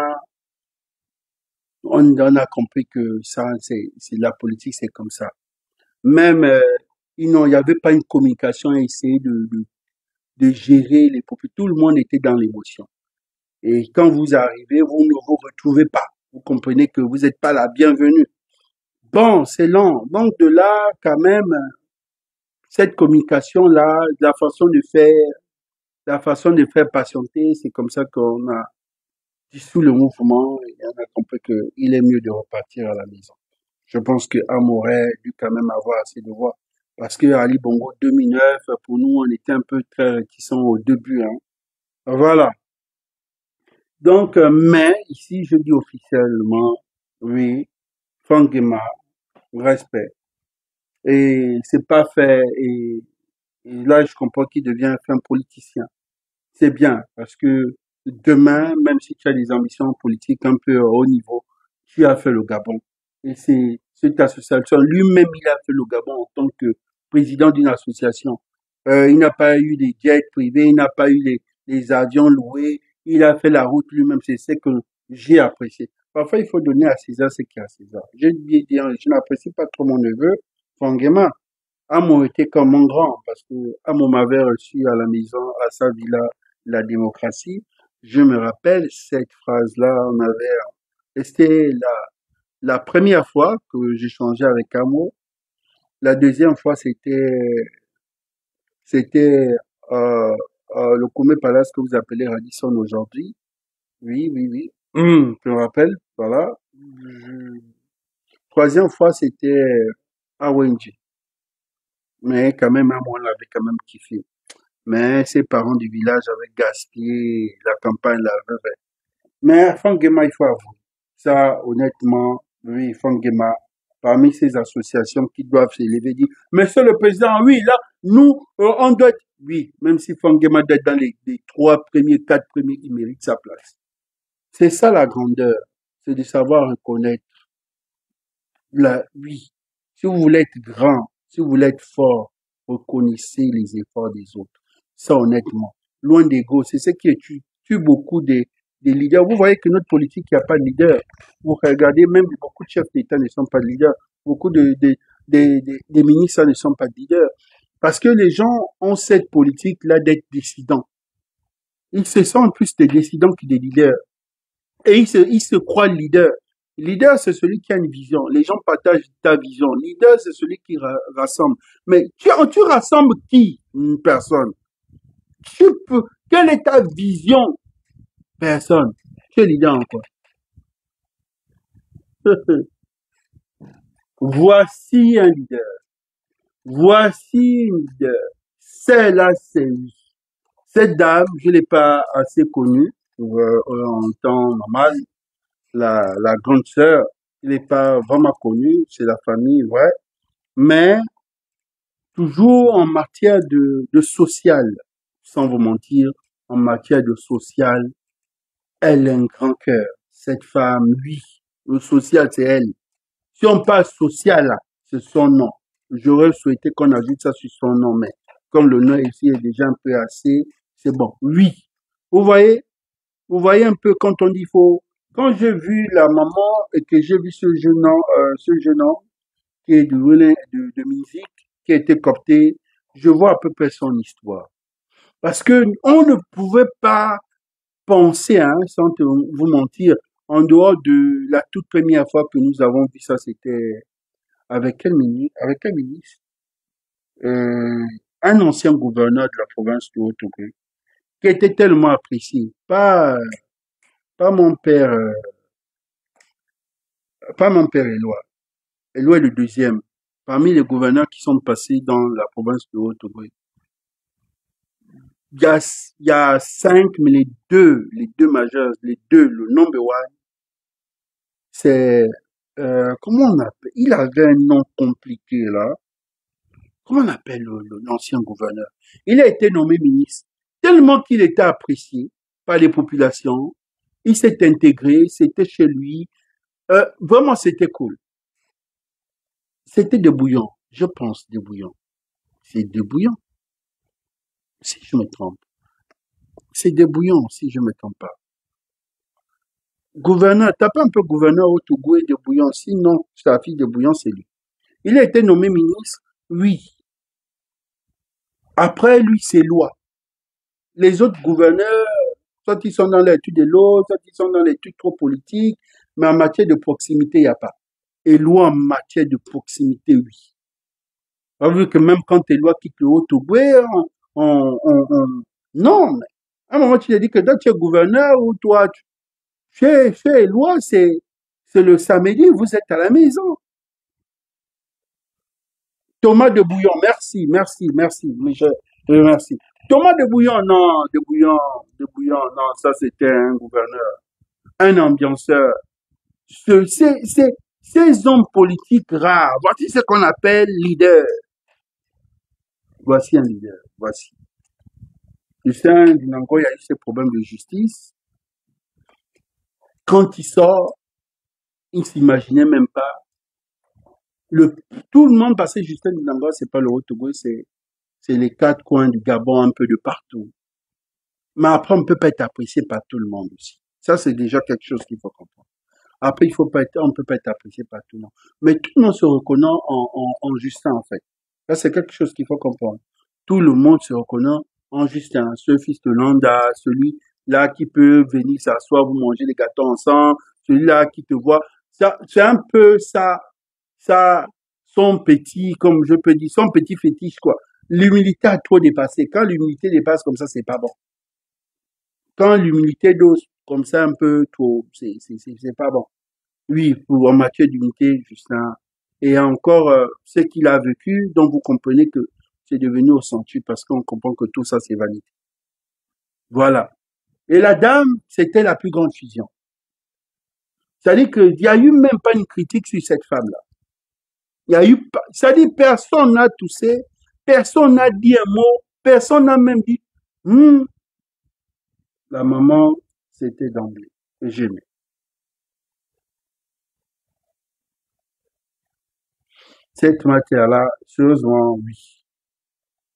Speaker 1: on a compris que ça, c'est la politique, c'est comme ça. Même, il n'y avait pas une communication à essayer de gérer les populations. Tout le monde était dans l'émotion. Et quand vous arrivez, vous ne vous retrouvez pas. Vous comprenez que vous n'êtes pas la bienvenue. Bon, c'est lent. Donc de là, quand même, cette communication-là, la façon de faire patienter, c'est comme ça qu'on a dissous le mouvement et on a compris qu'il est mieux de repartir à la maison. Je pense que aurait dû quand même avoir assez de voix. Parce que Ali Bongo 2009, pour nous, on était un peu très réticents au début, hein. Voilà. Donc, mais ici, je dis officiellement, oui, Fanguema, respect. Et c'est pas fait. Et là, je comprends qu'il devient un politicien. C'est bien, parce que demain, même si tu as des ambitions politiques un peu haut niveau, tu as fait le Gabon. Et c'est cette association, lui-même, il a fait le Gabon en tant que président d'une association. Il n'a pas eu des jets privés, il n'a pas eu les avions loués, il a fait la route lui-même. C'est ce que j'ai apprécié. Parfois, il faut donner à César ce qui est à César. Je n'apprécie pas trop mon neveu, Fanguema. Amo était comme mon grand, parce que Amo m'avait reçu à la maison, à sa villa, la démocratie. Je me rappelle cette phrase-là, et c'était la première fois que j'échangeais avec Amo. La deuxième fois, c'était, euh, le Koumé Palace que vous appelez Radisson aujourd'hui. Oui, oui, oui. Je me rappelle, voilà. Troisième fois, c'était à Wenji. Mais quand même, Amo, on l'avait quand même kiffé. Mais ses parents du village avaient gaspillé la campagne, la veuve. Mais Fanguema, il faut avouer. Ça, honnêtement, oui, Fanguema, parmi ces associations qui doivent s'élever, dire, Monsieur le Président, oui, là, nous, on doit être, oui, même si Fanguema doit être dans les trois premiers, quatre premiers, il mérite sa place. C'est ça la grandeur. C'est de savoir reconnaître oui, si vous voulez être grand, si vous voulez être fort, reconnaissez les efforts des autres. Ça, honnêtement, loin d'ego, c'est ce qui tue beaucoup des leaders. Vous voyez que notre politique, il n'y a pas de leader. Vous regardez, même beaucoup de chefs d'État ne sont pas de leaders. Beaucoup des ministres ne sont pas de leaders. Parce que les gens ont cette politique-là d'être décidents. Ils se sentent plus des décidants que des leaders. Et il se croit leader. Leader, c'est celui qui a une vision. Les gens partagent ta vision. Leader, c'est celui qui rassemble. Mais tu rassembles qui? Une personne. Quelle est ta vision? Personne. Tu es leader en quoi? Voici un leader. Voici un leader. Celle-là, c'est lui. Cette dame, je l'ai pas assez connue en temps normal. La grande sœur, il n'est pas vraiment connu, c'est la famille, ouais, mais toujours en matière de social, sans vous mentir, en matière de social, elle a un grand cœur. Cette femme, lui, le social, c'est elle. Si on parle social, là, c'est son nom. J'aurais souhaité qu'on ajoute ça sur son nom, mais comme le nom ici est déjà un peu assez, c'est bon. Oui. Vous voyez, vous voyez un peu quand on dit faut. Quand j'ai vu la maman et que j'ai vu ce jeune homme qui est du relais de musique, qui a été coopté, je vois à peu près son histoire. Parce que on ne pouvait pas penser, hein, sans vous mentir, en dehors de la toute première fois que nous avons vu ça, c'était avec quel ministre? un ancien gouverneur de la province de Haut-Togo, qui était tellement apprécié. Pas mon père, pas mon père Éloi. Éloi est le deuxième. Parmi les gouverneurs qui sont passés dans la province de Haut-Togo, il y a cinq, mais les deux majeurs, les deux, le number one, c'est, comment on appelle? Il avait un nom compliqué, là. Comment on appelle l'ancien gouverneur? Il a été nommé ministre tellement qu'il était apprécié par les populations. Il s'est intégré, c'était chez lui. Vraiment, c'était cool. C'était des bouillons, je pense des bouillons. C'est des bouillons, si je me trompe. C'est des bouillons, si je me trompe pas. Gouverneur, tape un peu gouverneur au Togo et des bouillons. Sinon, sa fille de bouillon, c'est lui. Il a été nommé ministre, oui. Après lui, c'est loi. Les autres gouverneurs, soit ils sont dans l'étude de l'eau, soit ils sont dans l'étude trop politique, mais en matière de proximité, il n'y a pas. Et loi en matière de proximité, oui. On a vu que même quand tes lois quittent le Haut-Togo, non, mais à un moment, tu as dit que toi, tu es gouverneur ou toi, tu es loi, c'est le samedi, vous êtes à la maison. Thomas de Bouillon, merci, merci, merci, mais je remercie. Thomas de Bouillon, non, de Bouillon, non, ça c'était un gouverneur, un ambianceur. Ces hommes politiques rares, voici ce qu'on appelle leader. Voici un leader, voici. Lucien Dinango, il y a eu ces problèmes de justice. Quand il sort, il s'imaginait même pas. Le, tout le monde passait Justin Dinango, c'est pas le Haut-Togo, c'est les quatre coins du Gabon, un peu de partout. Mais après, on ne peut pas être apprécié par tout le monde aussi. Ça, c'est déjà quelque chose qu'il faut comprendre. Après, il faut pas être, on ne peut pas être apprécié par tout le monde. Mais tout le monde se reconnaît en Justin, en fait. Ça, c'est quelque chose qu'il faut comprendre. Tout le monde se reconnaît en Justin. Ce fils de Landa, celui-là qui peut venir s'asseoir, vous manger des gâteaux ensemble, celui-là qui te voit. Ça, c'est un peu ça, son petit, comme je peux dire, son petit fétiche, quoi. L'humilité a trop dépassé. Quand l'humilité dépasse comme ça, c'est pas bon. Quand l'humilité dose comme ça un peu trop, c'est pas bon. Oui, pour en matière d'unité, Justin. Et encore, ce qu'il a vécu, donc vous comprenez que c'est devenu au centuple parce qu'on comprend que tout ça, c'est vanité. Voilà. Et la dame, c'était la plus grande fusion. C'est-à-dire qu'il n'y a eu même pas une critique sur cette femme-là. Il y a eu, c'est-à-dire personne n'a toussé, personne n'a dit un mot, personne n'a même dit, hmm, la maman, c'était d'emblée. Et j'aimais. Cette matière-là, sérieusement, oui.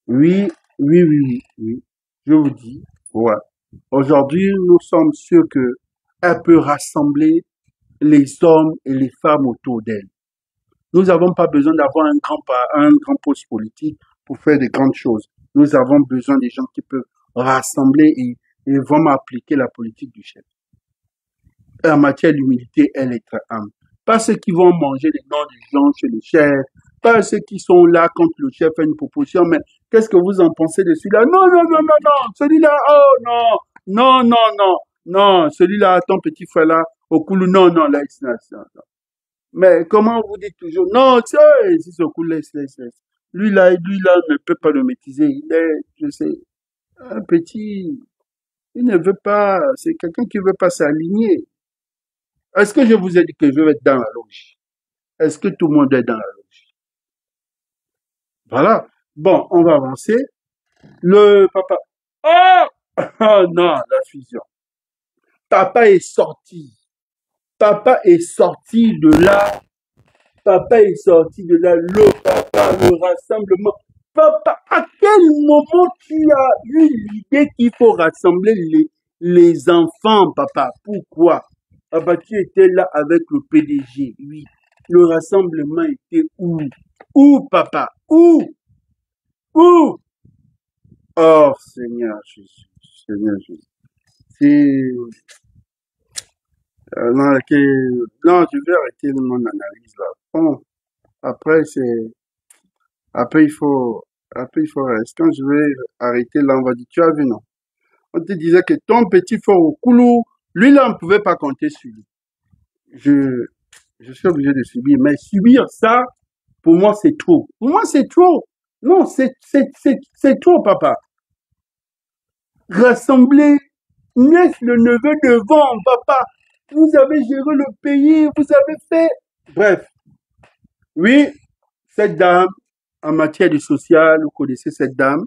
Speaker 1: Oui, oui, oui, oui, oui. Je vous dis, ouais. Aujourd'hui, nous sommes sûrs que elle peut rassembler les hommes et les femmes autour d'elle. Nous n'avons pas besoin d'avoir un grand poste politique pour faire de grandes choses. Nous avons besoin des gens qui peuvent rassembler et vraiment appliquer la politique du chef. En matière d'humilité, elle est très humble. Pas ceux qui vont manger les noms des gens chez le chef, pas ceux qui sont là quand le chef fait une proposition, mais qu'est-ce que vous en pensez de celui-là? Non, non, non, non, non, celui-là, oh non, non, non, non, non, celui-là, ton petit frère là, au coulou, non, non, laisse, laisse, laisse. Mais comment vous dites toujours, non, tu sais, si c'est au coulou, laisse, laisse, laisse. Lui là, ne peut pas le maîtriser. Il est, je sais, un petit, il ne veut pas, c'est quelqu'un qui veut pas s'aligner. Est-ce que je vous ai dit que je vais être dans la loge? Est-ce que tout le monde est dans la loge? Voilà. Bon, on va avancer. Le papa. Oh! Oh non, la fusion. Papa est sorti. Papa est sorti de là. Papa est sorti de là. Le papa, le rassemblement. Papa, à quel moment tu as eu l'idée qu'il faut rassembler les enfants, papa? Pourquoi? Ah bah, tu étais là avec le PDG, oui. Le rassemblement était où? Où, papa? Où? Où? Oh, Seigneur Jésus, Seigneur Jésus. C'est, non, non, je vais arrêter mon analyse là. Bon, après, c'est, après, il faut, Après, il faut rester. Quand je vais arrêter là, on va dire, tu as vu, non? On te disait que ton petit frère au Koulou, lui là, on ne pouvait pas compter sur lui. Je, je suis obligé de subir. Mais subir ça, pour moi, c'est trop. Pour moi, c'est trop. Non, c'est trop, papa. Rassembler nièce, le neveu devant, papa. Vous avez géré le pays, vous avez fait. Bref, oui, cette dame, en matière de social, vous connaissez cette dame,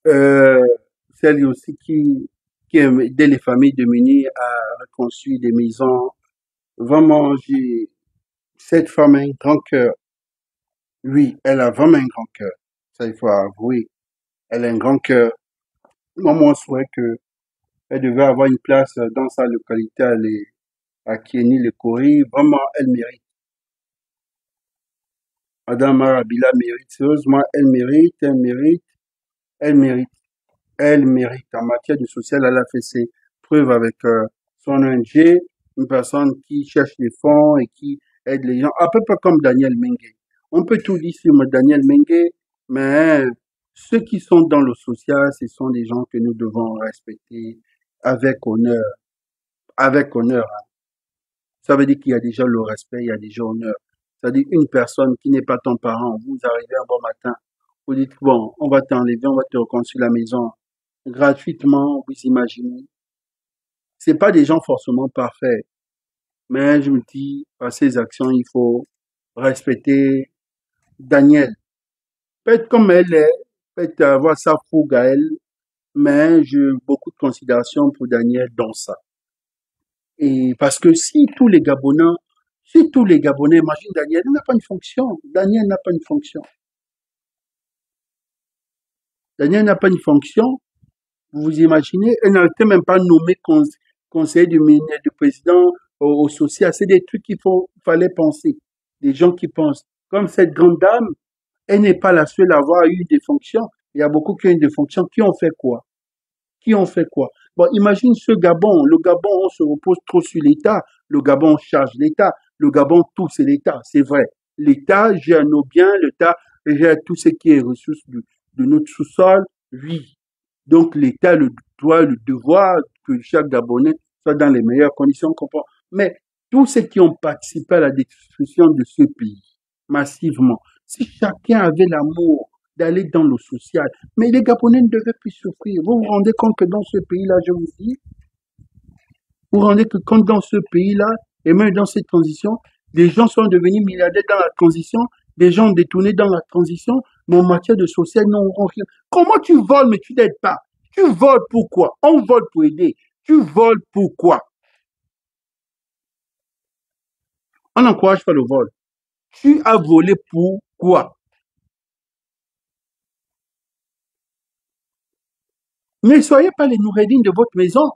Speaker 1: euh, celle aussi qui aidait les familles démunies à reconstruire des maisons. Vraiment, cette femme a un grand cœur. Oui, elle a vraiment un grand cœur. Ça, il faut avouer. Elle a un grand cœur. Moi, mon souhait que elle devait avoir une place dans sa localité, à Kieni, le Kori. Vraiment, elle mérite. Madame Arabila mérite. Sérieusement, elle mérite, elle mérite, elle mérite. Elle mérite. En matière de social, elle a fait ses preuves avec son ONG, une personne qui cherche les fonds et qui aide les gens, à peu près comme Daniel Mengue. On peut tout dire sur Daniel Mengue, mais ceux qui sont dans le social, ce sont des gens que nous devons respecter avec honneur, avec honneur. Ça veut dire qu'il y a déjà le respect, il y a déjà l'honneur. C'est-à-dire une personne qui n'est pas ton parent, vous arrivez un bon matin, vous dites, bon, on va t'enlever, on va te reconstruire la maison gratuitement, vous imaginez. C'est pas des gens forcément parfaits, mais je me dis, par ces actions, il faut respecter Daniel. Peut-être comme elle est, peut-être avoir sa fougue à elle, mais j'ai beaucoup de considération pour Daniel dans ça. Et parce que si tous les Gabonais, imagine Daniel, il n'a pas une fonction. Daniel n'a pas une fonction. Daniel n'a pas une fonction. Vous imaginez, elle n'a été même pas nommé conseiller du président au social. C'est des trucs fallait penser. Des gens qui pensent. Comme cette grande dame, elle n'est pas la seule à avoir eu des fonctions. Il y a beaucoup qui ont eu des fonctions. Qui ont fait quoi? Qui ont fait quoi? Bon, imagine ce Gabon. Le Gabon, on se repose trop sur l'État. Le Gabon charge l'État. Le Gabon, tout, c'est l'État. C'est vrai. L'État gère nos biens. L'État gère tout ce qui est ressources de notre sous-sol. Oui. Donc, l'État le doit le devoir que chaque Gabonais soit dans les meilleures conditions qu'on peut. Mais tous ceux qui ont participé à la destruction de ce pays, massivement, si chacun avait l'amour d'aller dans le social, mais les Gabonais ne devaient plus souffrir. Vous vous rendez compte que dans ce pays-là, je vous dis, vous vous rendez compte dans ce pays-là, et même dans cette transition, des gens sont devenus milliardaires dans la transition, des gens ont détourné dans la transition, mais en matière de social, non, rien. Comment tu voles, mais tu n'aides pas? Tu voles pourquoi? On vole pour aider. Tu voles pourquoi? On n'encourage pas le vol. Tu as volé pourquoi? Ne soyez pas les Noureddin de votre maison.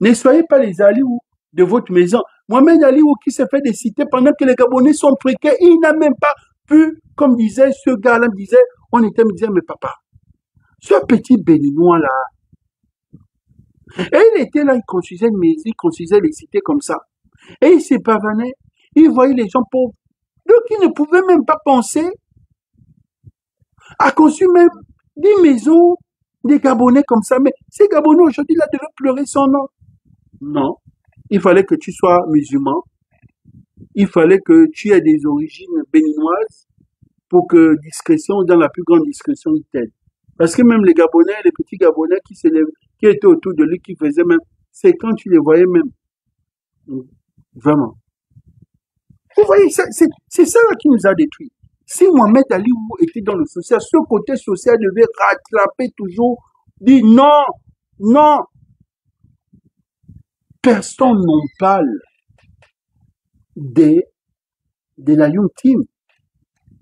Speaker 1: Ne soyez pas les Aliou de votre maison. Mohamed Aliou qui s'est fait des cités pendant que les Gabonais sont précaires, il n'a même pas pu, comme disait ce gars-là, me disait, mais papa, ce petit béninois là, et il était là, il construisait une maison, il construisait les cités comme ça. Et il s'est pavané, il voyait les gens pauvres. Donc il ne pouvait même pas penser à construire même des maisons, des Gabonais comme ça. Mais ces Gabonais aujourd'hui là devaient pleurer son nom. Non, il fallait que tu sois musulman, il fallait que tu aies des origines béninoises pour que discrétion, dans la plus grande discrétion, il t'aide. Parce que même les Gabonais, les petits Gabonais qui étaient autour de lui, qui faisaient même, c'est quand tu les voyais même. Vraiment. Vous voyez, c'est ça qui nous a détruits. Si Mohamed Ali était dans le social, ce côté social devait rattraper toujours, dire non, non, personne n'en parle des, de la Young Team.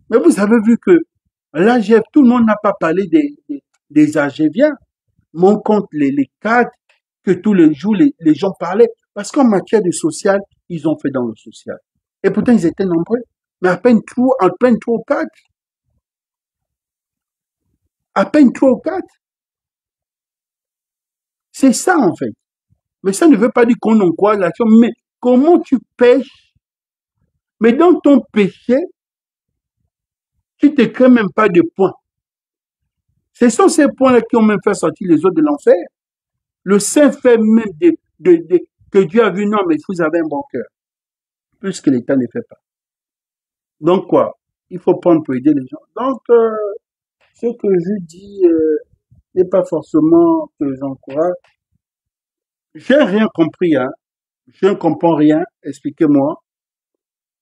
Speaker 1: Mais vous avez vu que l'AGF, tout le monde n'a pas parlé des AGViens, mais on compte les cadres que tous les jours les gens parlaient. Parce qu'en matière de social, ils ont fait dans le social. Et pourtant, ils étaient nombreux. Mais à peine 3 ou 4. À peine 3 ou 4. C'est ça, en fait. Mais ça ne veut pas dire qu'on encourage l'action. Mais comment tu pêches? Mais dans ton péché, Tu ne te crées même pas de points. Ce sont ces points-là qui ont même fait sortir les autres de l'enfer. Le saint fait même que Dieu a vu, non, mais vous avez un bon cœur, plus que l'État ne fait pas. Donc quoi? Il faut prendre pour aider les gens. Donc, ce que je dis n'est pas forcément que j'encourage. J'ai rien compris, hein. Je ne comprends rien. Expliquez-moi.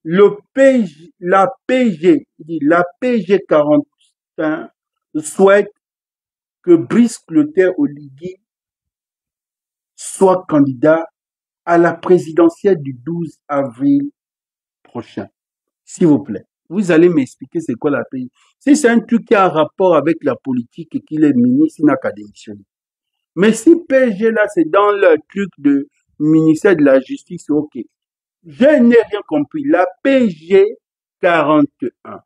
Speaker 1: La PG 41 souhaite que Brice Clotaire Oligui soit candidat à la présidentielle du 12 avril prochain. S'il vous plaît. Vous allez m'expliquer c'est quoi la PG. Si c'est un truc qui a un rapport avec la politique et qu'il est ministre, il n'a qu'à démissionner. Mais si PG là, c'est dans le truc de ministère de la Justice, c'est ok. Je n'ai rien compris. La PG 41,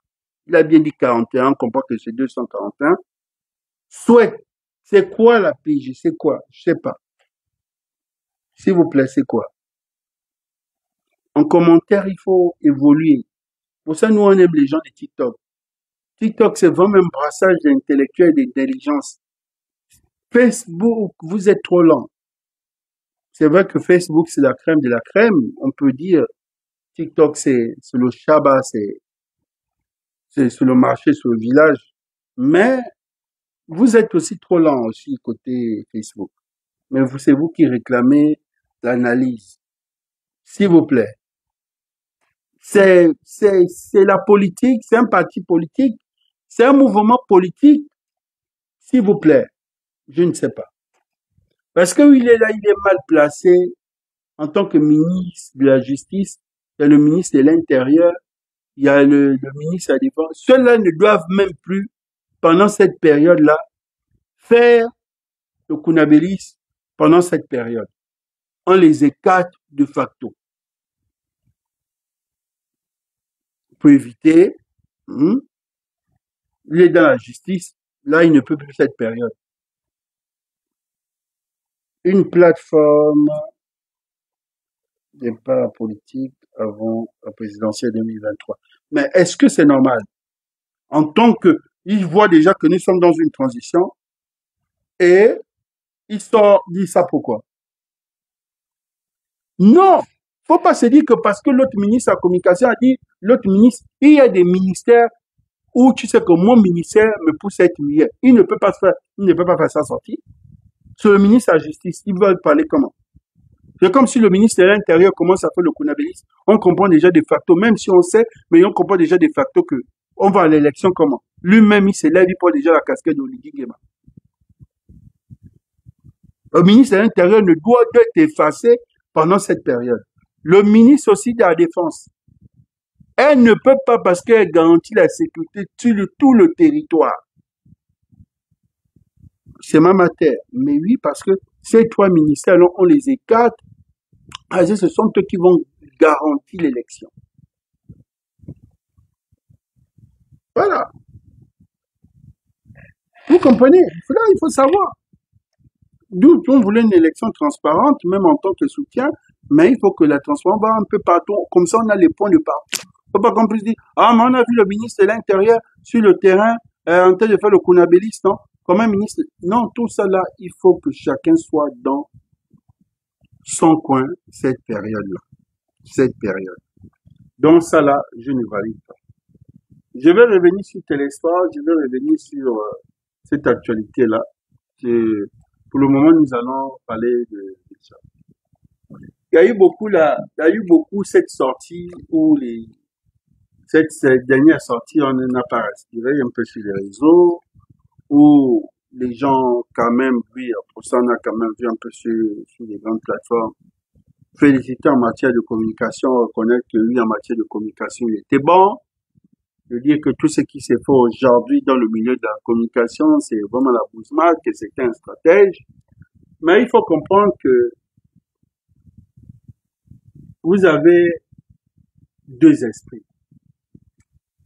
Speaker 1: il a bien dit 41, on comprend que c'est 241, souhaite. C'est quoi la PG? C'est quoi? Je sais pas. S'il vous plaît, c'est quoi? En commentaire, il faut évoluer. Pour ça, nous, on aime les gens de TikTok. TikTok, c'est vraiment un brassage d'intellectuels et d'intelligence. Facebook, vous êtes trop lent. C'est vrai que Facebook, c'est la crème de la crème. On peut dire, TikTok, c'est le Shabbat, c'est sur le marché, sur le village. Mais vous êtes aussi trop lent aussi côté Facebook. Mais c'est vous qui réclamez l'analyse. S'il vous plaît. C'est la politique, c'est un parti politique, c'est un mouvement politique. S'il vous plaît. Je ne sais pas. Parce qu'il est là, il est mal placé en tant que ministre de la Justice. Il y a le ministre de l'Intérieur, il y a le ministre de la Défense. Ceux-là ne doivent même plus, pendant cette période-là, faire le Kunabélis pendant cette période. On les écarte de facto. Pour éviter, il est dans la justice, là, il ne peut plus cette période. Une plateforme départ politique avant la présidentielle 2023. Mais est-ce que c'est normal? En tant que, il voit déjà que nous sommes dans une transition et il dit ça pourquoi? Non! Faut pas se dire que parce que l'autre ministre de la communication a dit, l'autre ministre, il y a des ministères où tu sais que mon ministère me pousse à être meilleur. Il ne peut pas faire ça sortir. Sur le ministre de la Justice, ils veulent parler comment? C'est comme si le ministre de l'Intérieur commence à faire le Kunabélis. On comprend déjà de facto, même si on sait, mais on comprend déjà de facto que on va à l'élection comment? Lui-même, il se lève, il porte déjà la casquette d'Oligui Nguema. Le ministre de l'Intérieur ne doit être effacé pendant cette période. Le ministre aussi de la Défense. Elle ne peut pas, parce qu'elle garantit la sécurité sur tout le territoire. C'est ma matière. Mais oui, parce que ces trois ministères, on les écarte. Ce sont eux qui vont garantir l'élection. Voilà. Vous comprenez? Là, il faut savoir. D'où on voulait une élection transparente, même en tant que soutien, mais il faut que la transparence va un peu partout. Comme ça, on a les points de partout. Faut pas qu'on puisse dire, ah, mais on a vu le ministre de l'Intérieur sur le terrain, en train de faire le Kunabélis, non? Comme un ministre. Non, tout ça là, il faut que chacun soit dans son coin cette période-là. Cette période. Donc ça là, je ne valide pas. Je vais revenir sur Télésphore, je vais revenir sur cette actualité-là. Pour le moment, nous allons parler de ça. Il y a eu beaucoup là, il y a eu beaucoup cette sortie où cette dernière sortie, on en a pas respiré un peu sur les réseaux, où les gens quand même, oui, pour ça on a quand même vu un peu sur les grandes plateformes, féliciter en matière de communication, reconnaître que lui en matière de communication il était bon, de dire que tout ce qui s'est fait aujourd'hui dans le milieu de la communication, c'est vraiment la bousmade, que c'était un stratège. Mais il faut comprendre que vous avez deux esprits.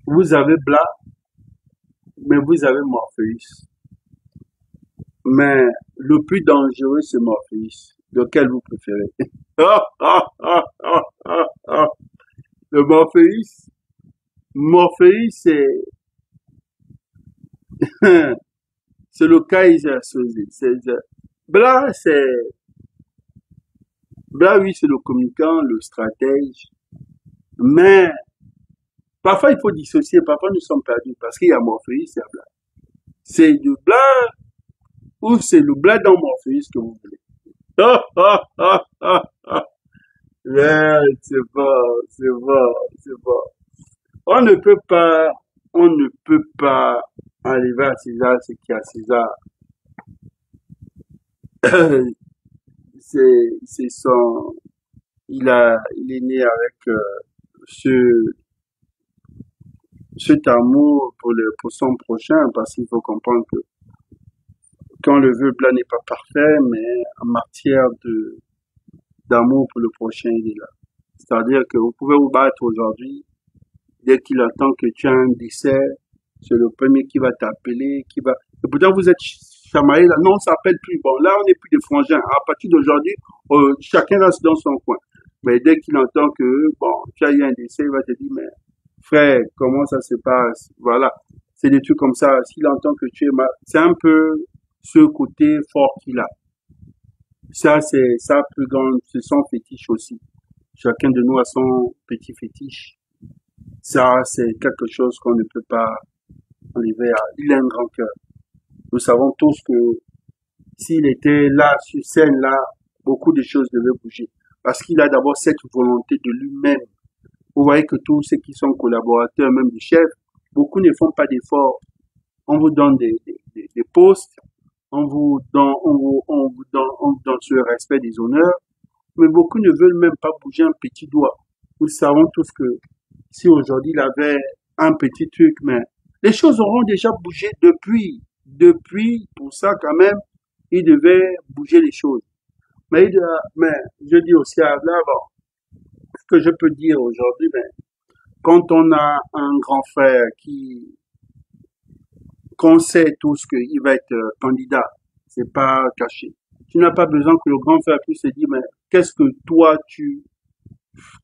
Speaker 1: Vous avez Blas, mais vous avez Morpheus. Mais le plus dangereux, c'est Morpheus. Lequel vous préférez? Le Morpheus, C'est le Kaiser Soze. Bla, c'est, Bla, oui, c'est le communicant, le stratège. Mais, parfois, il faut dissocier. Parfois, nous sommes perdus parce qu'il y a Morpheus et Bla. C'est du Bla ou c'est le Bla dans Morpheus que vous voulez. Ouais, c'est pas. On ne peut pas, on ne peut pas enlever à César ce qui est à César. C'est son, il est né avec ce, cet amour pour son prochain, parce qu'il faut comprendre que quand le vœu blanc n'est pas parfait, mais en matière d'amour pour le prochain, il est là. C'est-à-dire que vous pouvez vous battre aujourd'hui, dès qu'il attend que tu as un décès, c'est le premier qui va t'appeler, qui va... Et pourtant, vous êtes chamaillé là. Non, on s'appelle plus. Bon, là, on n'est plus des frangins. À partir d'aujourd'hui, chacun reste dans son coin. Mais dès qu'il entend que, bon, tu as eu un décès, il va te dire, mais frère, comment ça se passe? Voilà. C'est des trucs comme ça. S'il entend que tu es mal, c'est un peu ce côté fort qu'il a. Ça, c'est sa plus grande, c'est son fétiche aussi. Chacun de nous a son petit fétiche. Ça, c'est quelque chose qu'on ne peut pas enlever. Il a un grand cœur. Nous savons tous que s'il était là, sur scène, là, beaucoup de choses devaient bouger. Parce qu'il a d'abord cette volonté de lui-même. Vous voyez que tous ceux qui sont collaborateurs, même du chef, beaucoup ne font pas d'efforts. On vous donne des postes, on vous donne ce respect des honneurs, mais beaucoup ne veulent même pas bouger un petit doigt. Nous savons tous que si aujourd'hui il avait un petit truc, mais les choses auront déjà bougé depuis, pour ça quand même, il devait bouger les choses. Mais je dis aussi à là, bon, ce que je peux dire aujourd'hui, mais quand on a un grand frère qu'on sait tous qu'il va être candidat, c'est pas caché. Tu n'as pas besoin que le grand frère puisse se dire, mais qu'est-ce que toi tu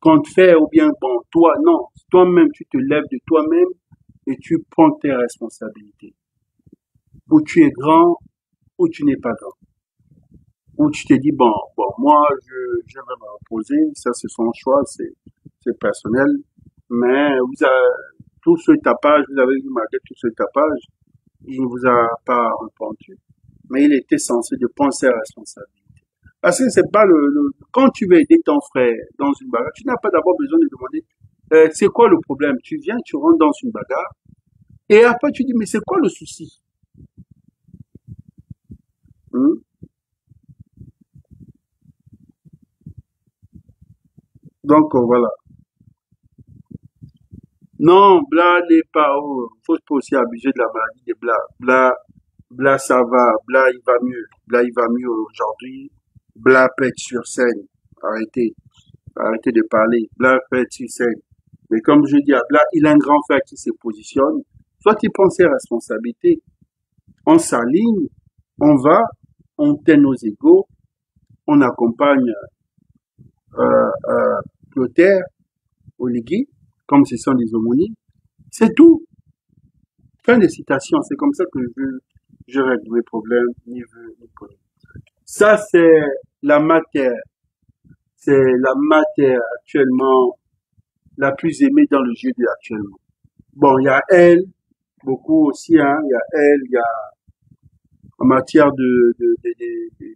Speaker 1: comptes faire ou bien bon, toi, non. Toi-même, tu te lèves de toi-même et tu prends tes responsabilités. Ou tu es grand, ou tu n'es pas grand. Ou tu te dis, moi, je vais me reposer, ça c'est son choix, c'est personnel. Mais tout ce tapage, vous avez vu malgré tout ce tapage, il ne vous a pas répondu. Mais il était censé de prendre ses responsabilités. Parce que c'est pas quand tu veux aider ton frère dans une bagarre, tu n'as pas d'abord besoin de demander, c'est quoi le problème? Tu viens, tu rentres dans une bagarre, et après tu dis, mais c'est quoi le souci? Hmm? Donc, voilà. Non, Bla n'est pas, faut pas aussi abuser de la maladie de Bla. Bla, ça va. Bla, il va mieux. Bla, il va mieux aujourd'hui. Bla peut être sur scène. Arrêtez. Arrêtez de parler. Bla peut être sur scène. Mais comme je dis à Bla, il a un grand frère qui se positionne. Soit il prend ses responsabilités. On s'aligne. On va. On tait nos égaux. On accompagne, Clotaire, Oligui, comme ce sont des homonymes. C'est tout. Fin de citation. C'est comme ça que je règle mes problèmes, ni vœux, ni problèmes. Ça, la matière. C'est la matière actuellement la plus aimée dans le jeu actuellement. Bon, il y a elle, beaucoup aussi, hein. Il y a elle, il y a en matière de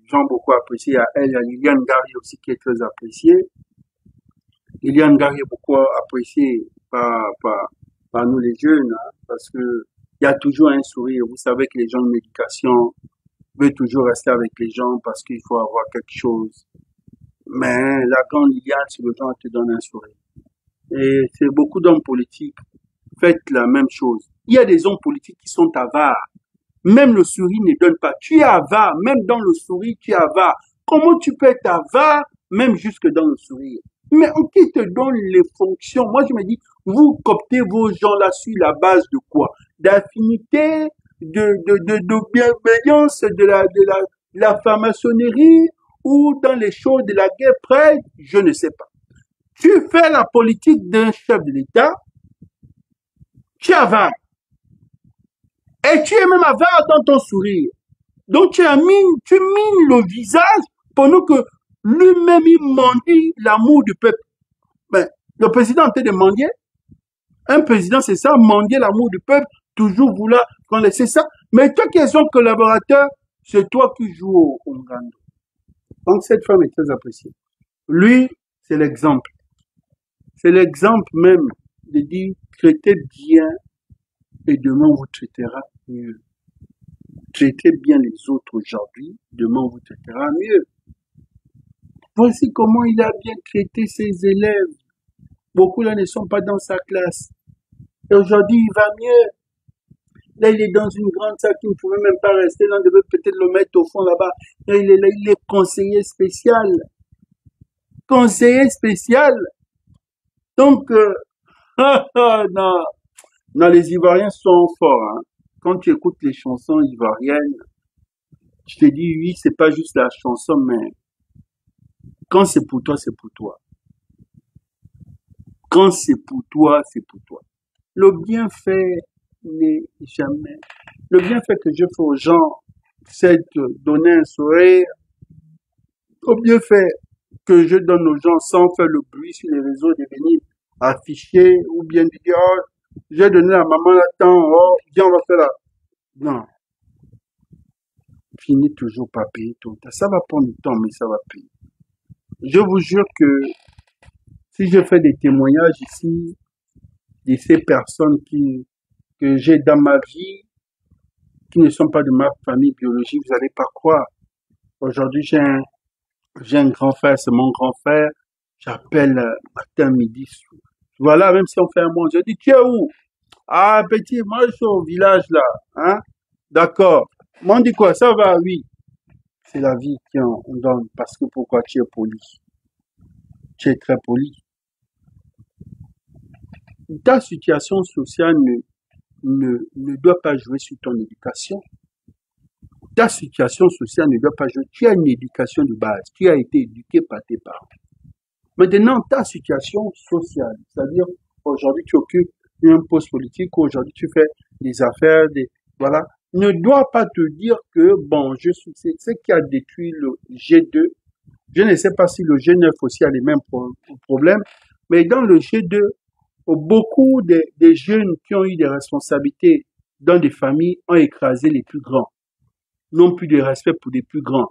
Speaker 1: gens beaucoup appréciés. Il y a elle, il y a Liliane Gary aussi qui est très appréciée. Liliane Gary est beaucoup appréciée par nous les jeunes, hein, parce que il y a toujours un sourire. Vous savez que les gens de médication veulent toujours rester avec les gens parce qu'il faut avoir quelque chose. Mais la grande Liliane, c'est le gens qui te donne un sourire. Et c'est beaucoup d'hommes politiques. Faites la même chose. Il y a des hommes politiques qui sont avares. Même le sourire ne donne pas. Tu es avare. Même dans le sourire, tu es avare. Comment tu peux être avare, même jusque dans le sourire? Mais qui te donne les fonctions? Moi, je me dis, vous coptez vos gens là sur la base de quoi? D'affinité, de bienveillance, de la franc-maçonnerie, ou dans les choses de la guerre près, je ne sais pas. Tu fais la politique d'un chef de l'État, tu avales. Et tu es même avare dans ton sourire. Donc tu mines le visage pendant que lui-même il mendie l'amour du peuple. Ben, le président a été de mendier. Un président, c'est ça, mendier l'amour du peuple, toujours vouloir qu'on laisse ça. Mais toi qui es son collaborateur, c'est toi qui joues au Ngando. Donc cette femme est très appréciée. Lui, c'est l'exemple. C'est l'exemple même de dire traitez bien et demain on vous traitera mieux. Traitez bien les autres aujourd'hui, demain on vous traitera mieux. Voici comment il a bien traité ses élèves. Beaucoup là ne sont pas dans sa classe. Et aujourd'hui, il va mieux. Là, il est dans une grande salle qui ne pouvait même pas rester. Là, on devait peut-être le mettre au fond là-bas. Là, il est conseiller spécial. Conseiller spécial. Donc, non, non, les Ivoiriens sont forts. Hein. Quand tu écoutes les chansons ivoiriennes, tu te dis, oui, c'est pas juste la chanson, mais quand c'est pour toi, c'est pour toi. Quand c'est pour toi, c'est pour toi. Le bienfait n'est jamais. Le bienfait que je fais aux gens, c'est de donner un sourire. Le bienfait que je donne aux gens sans faire le bruit sur les réseaux, de venir afficher ou bien de dire, oh, j'ai donné à maman là temps, oh, viens, on va faire là. Non, finis toujours par payer ton temps. Ça va prendre du temps, mais ça va payer. Je vous jure que si je fais des témoignages ici de ces personnes que j'ai dans ma vie, qui ne sont pas de ma famille biologique, vous n'allez pas croire. Aujourd'hui, j'ai un grand frère, c'est mon grand frère. J'appelle matin, midi, soir. Voilà, même si on fait un monde, je dis, tu es où? Ah, petit, moi, je suis au village, là. Hein? D'accord. Moi, on dit quoi? Ça va, oui. C'est la vie qu'on donne. Parce que pourquoi tu es poli? Tu es très poli. Ta situation sociale ne doit pas jouer sur ton éducation. Ta situation sociale ne doit pas jouer. Tu as une éducation de base. Tu as été éduqué par tes parents. Maintenant, ta situation sociale, c'est-à-dire aujourd'hui tu occupes un poste politique, aujourd'hui tu fais des affaires, voilà, ne doit pas te dire que bon, je suis c'est ce qui a détruit le G2. Je ne sais pas si le G9 aussi a les mêmes problèmes, mais dans le G2, beaucoup des jeunes qui ont eu des responsabilités dans des familles ont écrasé les plus grands, n'ont plus de respect pour les plus grands.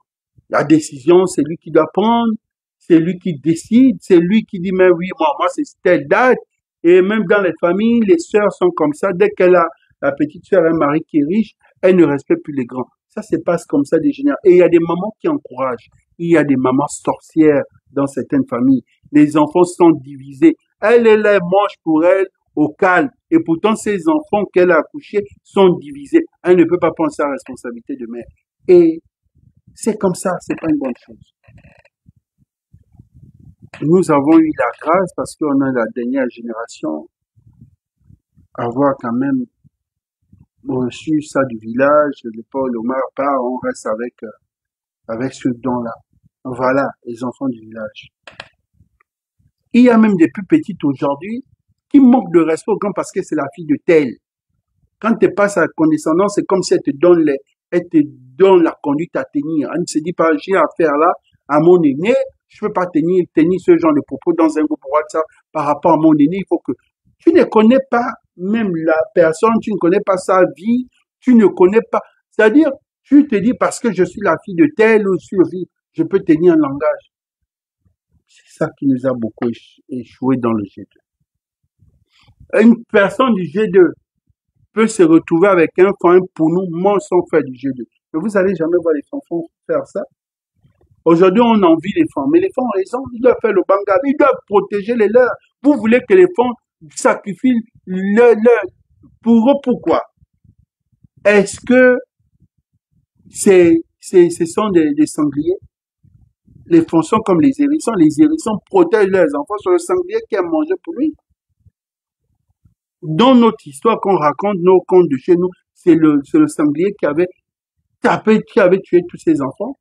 Speaker 1: La décision, c'est lui qui doit prendre. C'est lui qui décide, c'est lui qui dit, mais oui, moi, c'est telle date. Et même dans les familles, les sœurs sont comme ça. Dès qu'elle a la petite sœur, un mari qui est riche, elle ne respecte plus les grands. Ça se passe comme ça des générations. Et il y a des mamans qui encouragent. Il y a des mamans sorcières dans certaines familles. Les enfants sont divisés. Elle les mange pour elle au calme. Et pourtant, ces enfants qu'elle a accouchés sont divisés. Elle ne peut pas prendre sa responsabilité de mère. Et c'est comme ça, c'est pas une bonne chose. Nous avons eu la grâce parce qu'on est la dernière génération à avoir quand même reçu ça du village. Le Paul Omar part, on reste avec ce don-là. Voilà, les enfants du village. Il y a même des plus petites aujourd'hui qui manquent de respect au grand parce que c'est la fille de tel. Quand tu passes à la condescendance, c'est comme si elle te donne la conduite à tenir. Elle ne se dit pas, j'ai affaire là à mon aîné, je ne peux pas tenir ce genre de propos dans un groupe WhatsApp par rapport à mon aîné. Il faut que tu ne connais pas même la personne, tu ne connais pas sa vie, tu ne connais pas. C'est-à-dire, tu te dis parce que je suis la fille de tel ou je peux tenir un langage. C'est ça qui nous a beaucoup échoué dans le G2. Une personne du G2 peut se retrouver avec un point pour nous, moi, sans faire du G2. Mais vous allez jamais voir les enfants faire ça. Aujourd'hui, on envie les femmes. Mais les femmes ont raison. Ils doivent faire le banga. Ils doivent protéger les leurs. Vous voulez que les femmes sacrifient leur. Pour eux, pourquoi? Est-ce que ce sont des sangliers? Les femmes sont comme les hérissons. Les hérissons protègent leurs enfants. C'est le sanglier qui a mangé pour lui. Dans notre histoire qu'on raconte, nos contes de chez nous, c'est le sanglier qui avait tapé, qui avait tué tous ses enfants.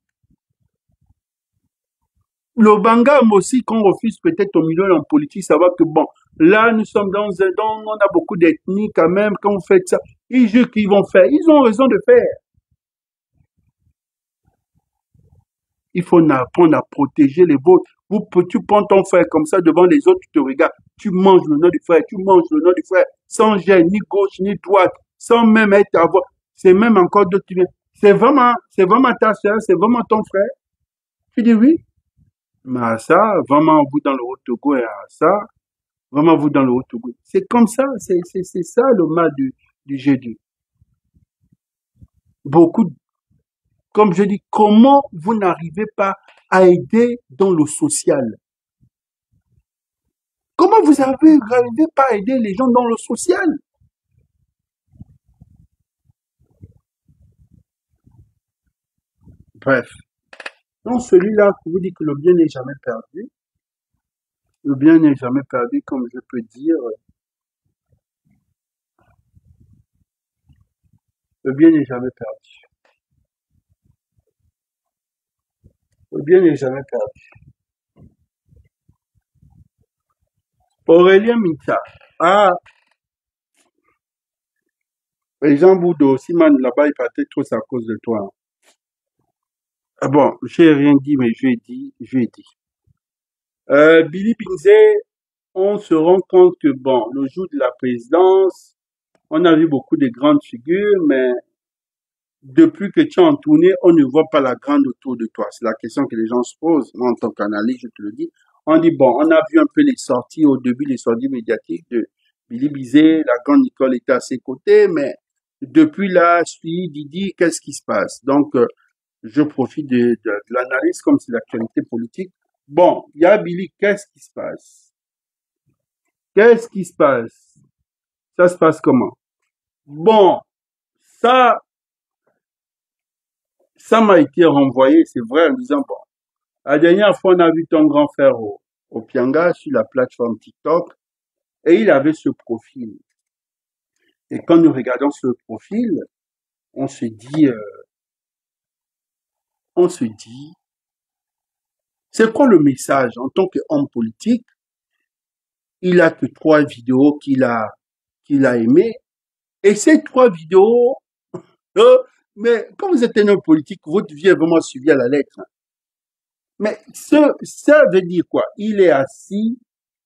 Speaker 1: Le bangam aussi, qu'on refuse peut-être au milieu en politique, ça va que bon, là, nous sommes on a beaucoup d'ethnies quand même, quand vous faites ça, Ils jugent qu'ils vont faire. Ils ont raison de faire. Il faut apprendre à protéger les vôtres. Tu prends ton frère comme ça devant les autres, tu te regardes, tu manges le nom du frère, tu manges le nom du frère, sans gêne, ni gauche, ni droite, sans même être à voir. C'est même encore d'autres qui viennent. C'est vraiment ta soeur, c'est vraiment ton frère. Tu dis oui. Mais à ça, vraiment vous dans le Haut-Togo et à ça, vraiment vous dans le Haut-Togo. C'est comme ça, c'est ça le mal du jeudi. Beaucoup, comme je dis, comment vous n'arrivez pas à aider dans le social? Comment vous n'arrivez pas à aider les gens dans le social? Bref. Donc celui-là, je vous dit que le bien n'est jamais perdu. Le bien n'est jamais perdu, comme je peux dire. Le bien n'est jamais perdu. Le bien n'est jamais perdu. Aurélien Mita. Ah, les gens Boudo, Simon, là-bas, il partait trop à cause de toi. Ah bon, j'ai rien dit, mais je ai dit. Billy Binzé, on se rend compte que, bon, le jour de la présidence, on a vu beaucoup de grandes figures, mais depuis que tu es en tournée, on ne voit pas la grande autour de toi. C'est la question que les gens se posent. Moi, en tant qu'analyste, je te le dis. On dit, bon, on a vu un peu les sorties au début, les sorties médiatiques de Billy Bizet, la grande Nicole était à ses côtés, mais depuis là, suivi Didi, qu'est-ce qui se passe? Donc, je profite de l'analyse comme c'est l'actualité politique. Bon, il y a Billy, qu'est-ce qui se passe? Qu'est-ce qui se passe? Ça se passe comment? Bon, ça, ça m'a été renvoyé, c'est vrai, en disant, bon, la dernière fois, on a vu ton grand frère au Pianga sur la plateforme TikTok et il avait ce profil. Et quand nous regardons ce profil, on se dit, euh, on se dit, c'est quoi le message en tant qu'homme politique? Il a que 3 vidéos qu'il a aimées et ces 3 vidéos, euh, mais quand vous êtes un homme politique, votre vie est vraiment suivie à la lettre. Mais ça veut dire quoi? Il est assis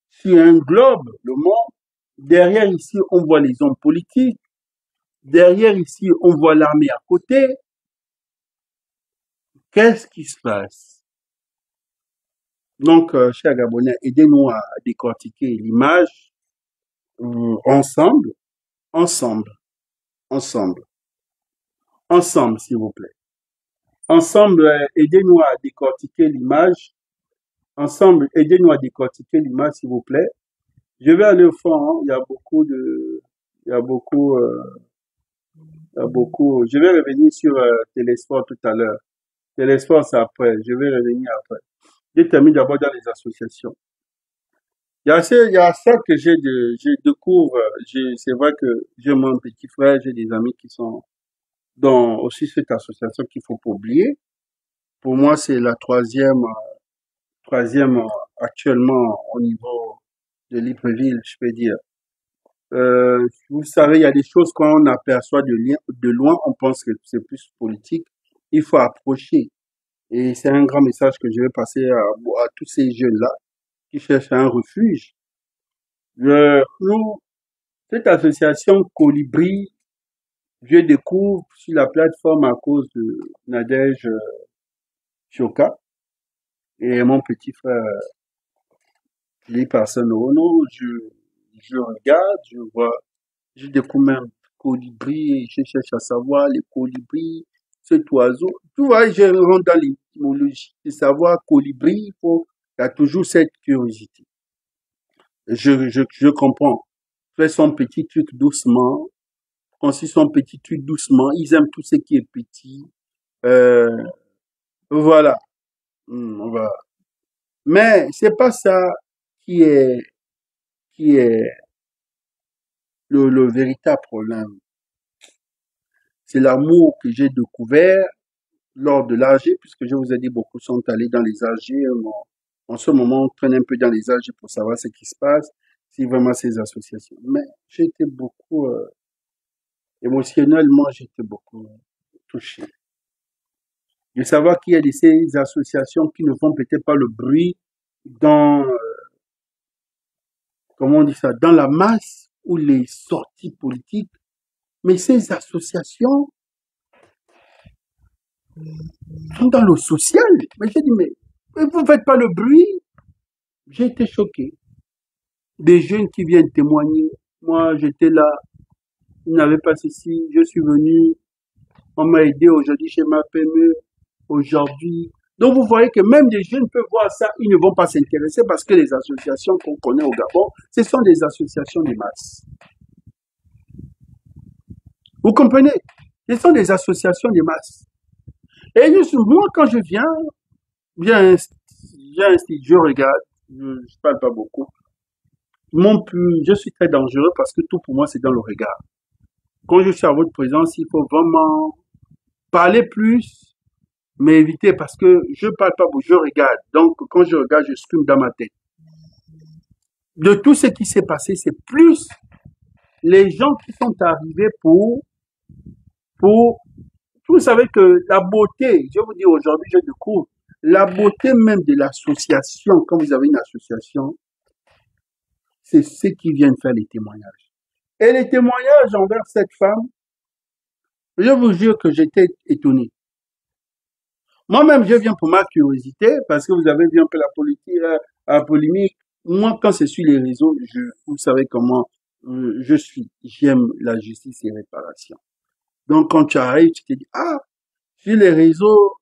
Speaker 1: sur un globe, le monde. Derrière ici, on voit les hommes politiques. Derrière ici, on voit l'armée à côté. Qu'est-ce qui se passe? Donc, chers Gabonais, aidez-nous à décortiquer l'image ensemble, ensemble, ensemble, ensemble, s'il vous plaît. Ensemble, aidez-nous à décortiquer l'image. Ensemble, aidez-nous à décortiquer l'image, s'il vous plaît. Je vais aller au fond, hein. Il y a beaucoup, il y a beaucoup. Je vais revenir sur Télésport tout à l'heure. Télésport, c'est après. Je vais revenir après. Je termine d'abord dans les associations. Il y a ça que je découvre. C'est vrai que j'ai mon petit frère, j'ai des amis qui sont dans aussi cette association qu'il faut pas oublier. Pour moi, c'est la troisième actuellement au niveau de Libreville, je peux dire. Vous savez, il y a des choses quand on aperçoit de loin, on pense que c'est plus politique. Il faut approcher. Et c'est un grand message que je vais passer à tous ces jeunes-là qui cherchent un refuge. Nous, cette association Colibri, je découvre sur la plateforme à cause de Nadège Choka et mon petit frère Lee Personne. Non, je regarde, je vois, je découvre même Colibri, je cherche à savoir les colibris, cet oiseau. Tu vois, je rentre dans l'étymologie de savoir colibri, il y a toujours cette curiosité. Je comprends. Fais son petit truc doucement, construit son petit truc doucement. Ils aiment tout ce qui est petit. Euh, voilà. Voilà. Mais c'est pas ça qui est, qui est le véritable problème. C'est l'amour que j'ai découvert lors de l'AG, puisque je vous ai dit beaucoup sont allés dans les AG. En ce moment, on traîne un peu dans les AG pour savoir ce qui se passe, si vraiment ces associations. Mais j'ai été beaucoup Émotionnellement, j'étais beaucoup touché. De savoir qu'il y a de ces associations qui ne font peut-être pas le bruit dans, comment on dit ça, dans la masse ou les sorties politiques, mais ces associations sont dans le social. Mais j'ai dit, mais vous ne faites pas le bruit. J'ai été choqué. Des jeunes qui viennent témoigner. Moi, j'étais là, ils n'avaient pas ceci, je suis venu, on m'a aidé aujourd'hui chez ma PME, aujourd'hui. Donc vous voyez que même des jeunes peuvent voir ça, ils ne vont pas s'intéresser parce que les associations qu'on connaît au Gabon, ce sont des associations de masse. Vous comprenez? Ce sont des associations de masse. Et moi, quand je viens, je regarde, je ne parle pas beaucoup. Je suis très dangereux parce que tout pour moi, c'est dans le regard. Quand je suis à votre présence, il faut vraiment parler plus, mais éviter parce que je parle pas beaucoup, je regarde. Donc, quand je regarde, je scrume dans ma tête. De tout ce qui s'est passé, c'est plus les gens qui sont arrivés pour, vous savez que la beauté, je vous dis aujourd'hui, je découvre la beauté même de l'association, quand vous avez une association, c'est ceux qui viennent faire les témoignages. Et les témoignages envers cette femme, je vous jure que j'étais étonné. Moi-même, je viens pour ma curiosité, parce que vous avez vu un peu la politique, la polémique. Moi, quand c'est sur les réseaux, vous savez comment je suis. J'aime la justice et réparation. Donc, quand tu arrives, tu te dis, ah, sur les réseaux,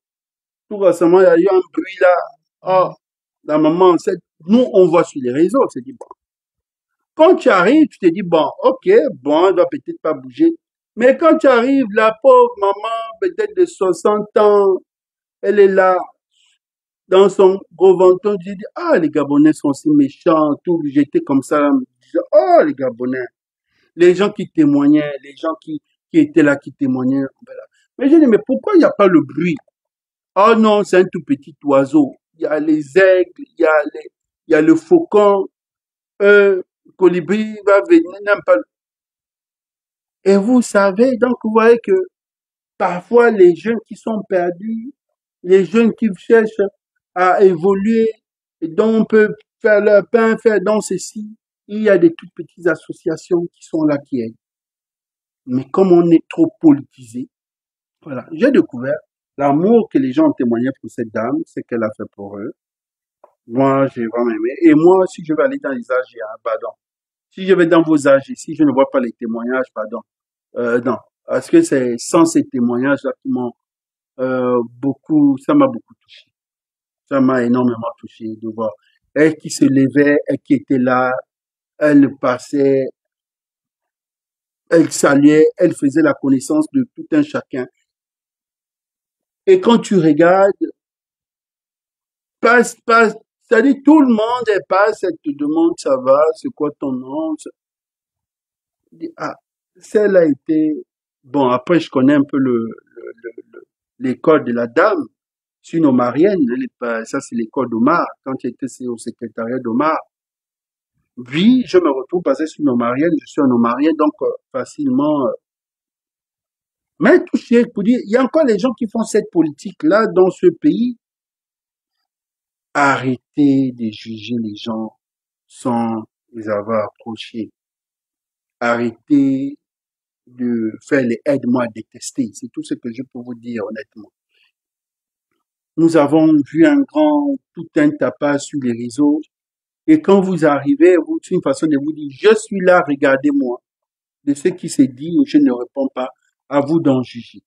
Speaker 1: tout récemment, il y a eu un bruit là. Oh, la maman, nous, on voit sur les réseaux, on se dit, bon. Quand tu arrives, tu te dis, bon, ok, bon, elle va peut-être pas bouger. Mais quand tu arrives, la pauvre maman, peut-être de 60 ans, elle est là, dans son gros venton, j'ai dit, ah, les Gabonais sont si méchants, tout, j'étais comme ça, là, je disais, oh, les Gabonais, les gens qui témoignaient, les gens qui étaient là, qui témoignaient, voilà. Mais j'ai dit, mais pourquoi il n'y a pas le bruit? Oh non, c'est un tout petit oiseau. Il y a les aigles, il y a le faucon, euh, colibri va venir, n'aime pas. Et vous savez, donc vous voyez que parfois les jeunes qui sont perdus, les jeunes qui cherchent à évoluer, et dont on peut faire leur pain, faire dans ceci, il y a des toutes petites associations qui sont là qui aident. Mais comme on est trop politisé, voilà, j'ai découvert l'amour que les gens ont témoigné pour cette dame, ce qu'elle a fait pour eux. Moi, j'ai vraiment aimé. Et moi, si je vais aller dans les âges, pardon. Si je vais dans vos âges, si je ne vois pas les témoignages, pardon. Non. Parce que c'est sans ces témoignages-là qui m'ont ça m'a beaucoup touché. Ça m'a énormément touché de voir elle qui se levait, elle qui était là, elle passait, elle saluait, elle faisait la connaissance de tout un chacun. Et quand tu regardes, passe, c'est-à-dire tout le monde elle passe, elle te demande ça va, c'est quoi ton nom? Ah, celle a été, bon, après je connais un peu l'école de la dame, c'est une omarienne, ça c'est l'école d'Omar, quand tu étais au secrétariat d'Omar. Oui, je me retrouve parce que je suis une omarienne, je suis un omarien, donc facilement. Mais touché, pour dire, il y a encore les gens qui font cette politique-là dans ce pays. Arrêtez de juger les gens sans les avoir approchés. Arrêtez de faire les aide-moi à détester. C'est tout ce que je peux vous dire honnêtement. Nous avons vu tout un tapage sur les réseaux. Et quand vous arrivez, c'est une façon de vous dire, je suis là, regardez-moi. De ce qui se dit, je ne réponds pas. À vous d'en juger.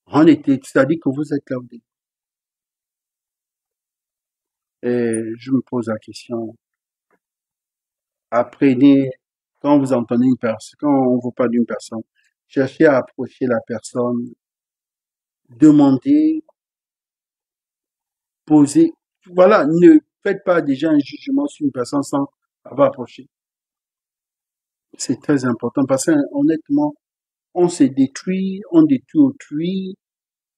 Speaker 1: C'est-à-dire que vous êtes là au début. Et je me pose la question, apprenez, quand vous entendez une personne, quand on vous parle d'une personne, cherchez à approcher la personne, demandez, posez, voilà, ne faites pas déjà un jugement sur une personne sans avoir approché. C'est très important parce que honnêtement, on se détruit, on détruit autrui,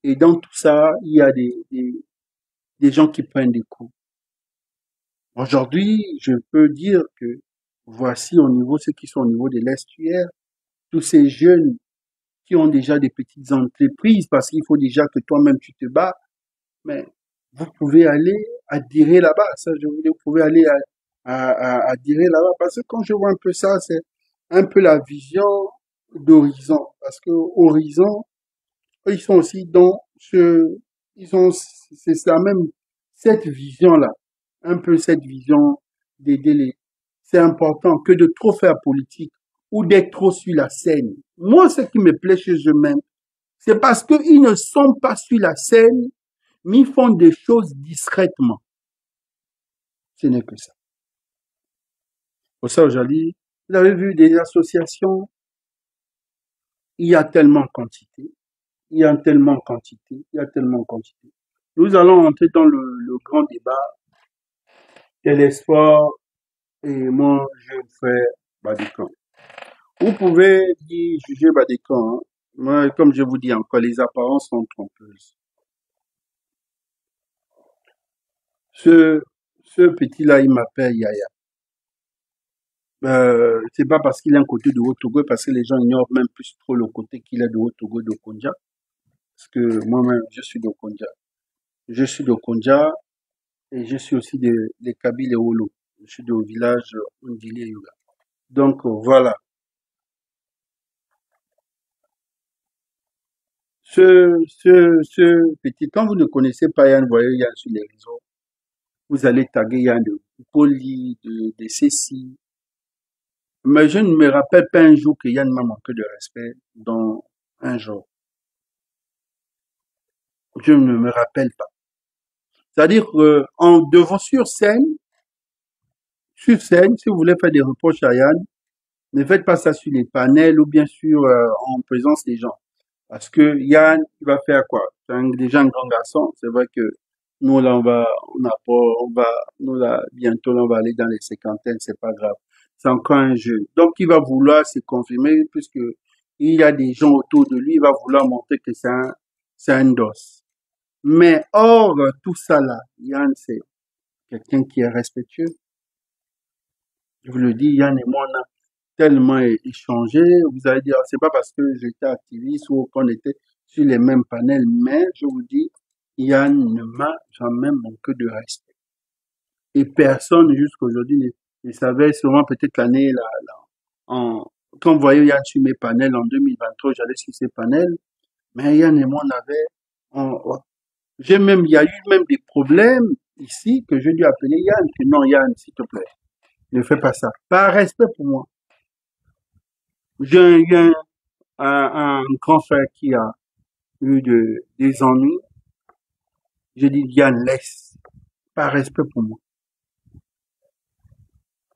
Speaker 1: et dans tout ça, il y a des gens qui prennent des coups. Aujourd'hui, je peux dire que voici au niveau, ceux qui sont au niveau de l'estuaire, tous ces jeunes qui ont déjà des petites entreprises, parce qu'il faut déjà que toi-même tu te bats, mais vous pouvez aller adhérer là-bas. Ça, je voulais, vous pouvez aller adhérer là-bas, parce que quand je vois un peu ça, c'est un peu la vision d'Horizon, parce que Horizon, eux, ils sont aussi dans ils ont, c'est ça même, cette vision-là, un peu cette vision d'aider les, c'est important que de trop faire politique ou d'être trop sur la scène. Moi, ce qui me plaît chez eux-mêmes, c'est parce qu'ils ne sont pas sur la scène, mais ils font des choses discrètement. Ce n'est que ça. Pour ça, aujourd'hui, vous avez vu des associations, il y a tellement quantité, il y a tellement quantité, il y a tellement quantité. Nous allons entrer dans le grand débat Télésphore et mon jeune frère Badikan. Vous pouvez dire, juger Badikan, hein. Moi, comme je vous dis encore, les apparences sont trompeuses. Ce, ce petit-là, il m'appelle Yaya. C'est pas parce qu'il est un côté de Haut-Togo, parce que les gens ignorent même plus trop le côté qu'il est de Haut-Togo, de Konja. Parce que moi-même, je suis de Konja. Je suis de Konja et je suis aussi des Kabyles et Holo. Je suis au village Ndili Yuga. Donc, voilà. Ce petit, quand vous ne connaissez pas Yann, vous voyez Yann sur les réseaux, vous allez taguer Yann de Poli, de Cécile. Mais je ne me rappelle pas un jour que Yann m'a manqué de respect dans un jour. Je ne me rappelle pas. C'est-à-dire que en devant sur scène, si vous voulez faire des reproches à Yann, ne faites pas ça sur les panels ou bien sûr en présence des gens. Parce que Yann, il va faire quoi? C'est déjà un grand garçon. C'est vrai que nous, là, on a pas, nous, là, bientôt, là, on va aller dans les cinquantaines, c'est pas grave. C'est encore un jeune. Donc, il va vouloir se confirmer puisque il y a des gens autour de lui, il va vouloir montrer que c'est un dos. Mais hors tout ça là, Yann, c'est quelqu'un qui est respectueux. Je vous le dis, Yann et moi, on a tellement échangé. Vous allez dire, c'est pas parce que j'étais activiste ou qu'on était sur les mêmes panels, mais je vous dis, Yann ne m'a jamais manqué de respect. Et personne jusqu'à aujourd'hui ne savait, sûrement peut-être l'année, là, en, quand vous voyez Yann sur mes panels en 2023, j'allais sur ces panels, mais Yann et moi, il y a eu même des problèmes ici que je lui ai appelé Yann, que non, Yann, s'il te plaît, ne fais pas ça. Par respect pour moi. J'ai un grand frère qui a eu des ennuis. J'ai dit, Yann, laisse. Par respect pour moi.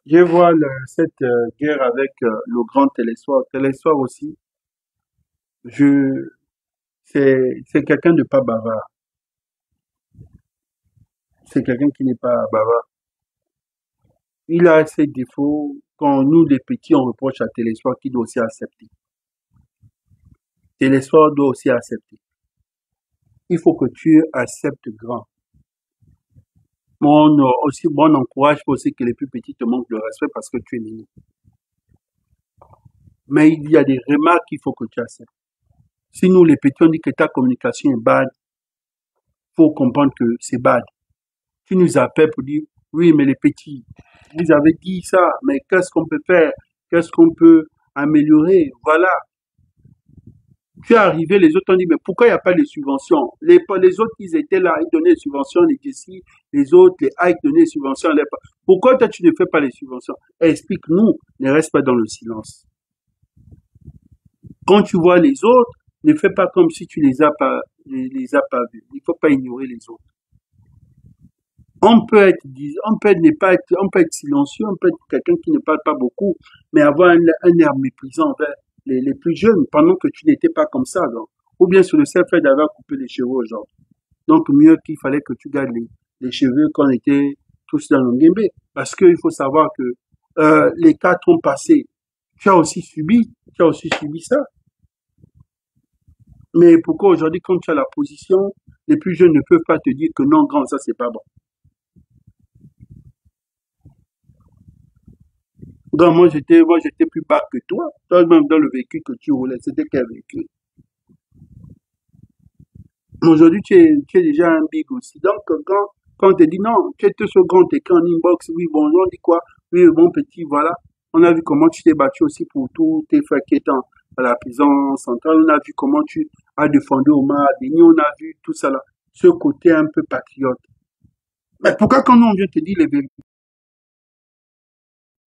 Speaker 1: Je vois cette guerre avec le grand Télésphore. Télésphore aussi, je, c'est quelqu'un de pas bavard. C'est quelqu'un qui n'est pas bavard. Il a ses défauts. Quand nous, les petits, on reproche à Télésphore qu'il doit aussi accepter. Télésphore doit aussi accepter. Il faut que tu acceptes grand. On encourage aussi que les plus petits te manquent de respect parce que tu es né. Mais il y a des remarques qu'il faut que tu acceptes. Si nous, les petits, on dit que ta communication est bad, faut comprendre que c'est bad. Tu nous appelles pour dire, oui, mais les petits, vous avez dit ça, mais qu'est-ce qu'on peut faire? Qu'est-ce qu'on peut améliorer? Voilà. Tu es arrivé, les autres ont dit, mais pourquoi il n'y a pas de subventions? Les autres, ils étaient là, ils donnaient des subventions, les Jessie, les autres, les Ike donnaient des subventions. Pourquoi toi, tu ne fais pas les subventions? Explique-nous, ne reste pas dans le silence. Quand tu vois les autres, ne fais pas comme si tu les as pas vus. Il faut pas ignorer les autres. On peut ne pas être, on peut être silencieux, on peut être quelqu'un qui ne parle pas beaucoup, mais avoir un air méprisant envers les plus jeunes, pendant que tu n'étais pas comme ça, donc. Ou bien sur le seul fait d'avoir coupé les cheveux aujourd'hui. Donc, mieux qu'il fallait que tu gardes les cheveux quand on était tous dans le Nguembe. Parce qu'il faut savoir que, les 4 ans passés, tu as aussi subi ça. Mais pourquoi aujourd'hui, quand tu as la position, les plus jeunes ne peuvent pas te dire que non, grand, ça c'est pas bon. Donc, moi, j'étais plus bas que toi. Toi, même dans le véhicule que tu roulais, c'était quel véhicule? Aujourd'hui, tu es déjà un big aussi. Donc, quand on te dit non, tu es tout ce grand écran en inbox, oui, bonjour, on dit quoi? Oui, bon petit, voilà. On a vu comment tu t'es battu aussi pour tous tes frères qui étaient à la prison centrale. On a vu comment tu as défendu Omar Denis. On a vu tout ça là. Ce côté un peu patriote. Mais pourquoi quand nous, on vient te dire les vérités,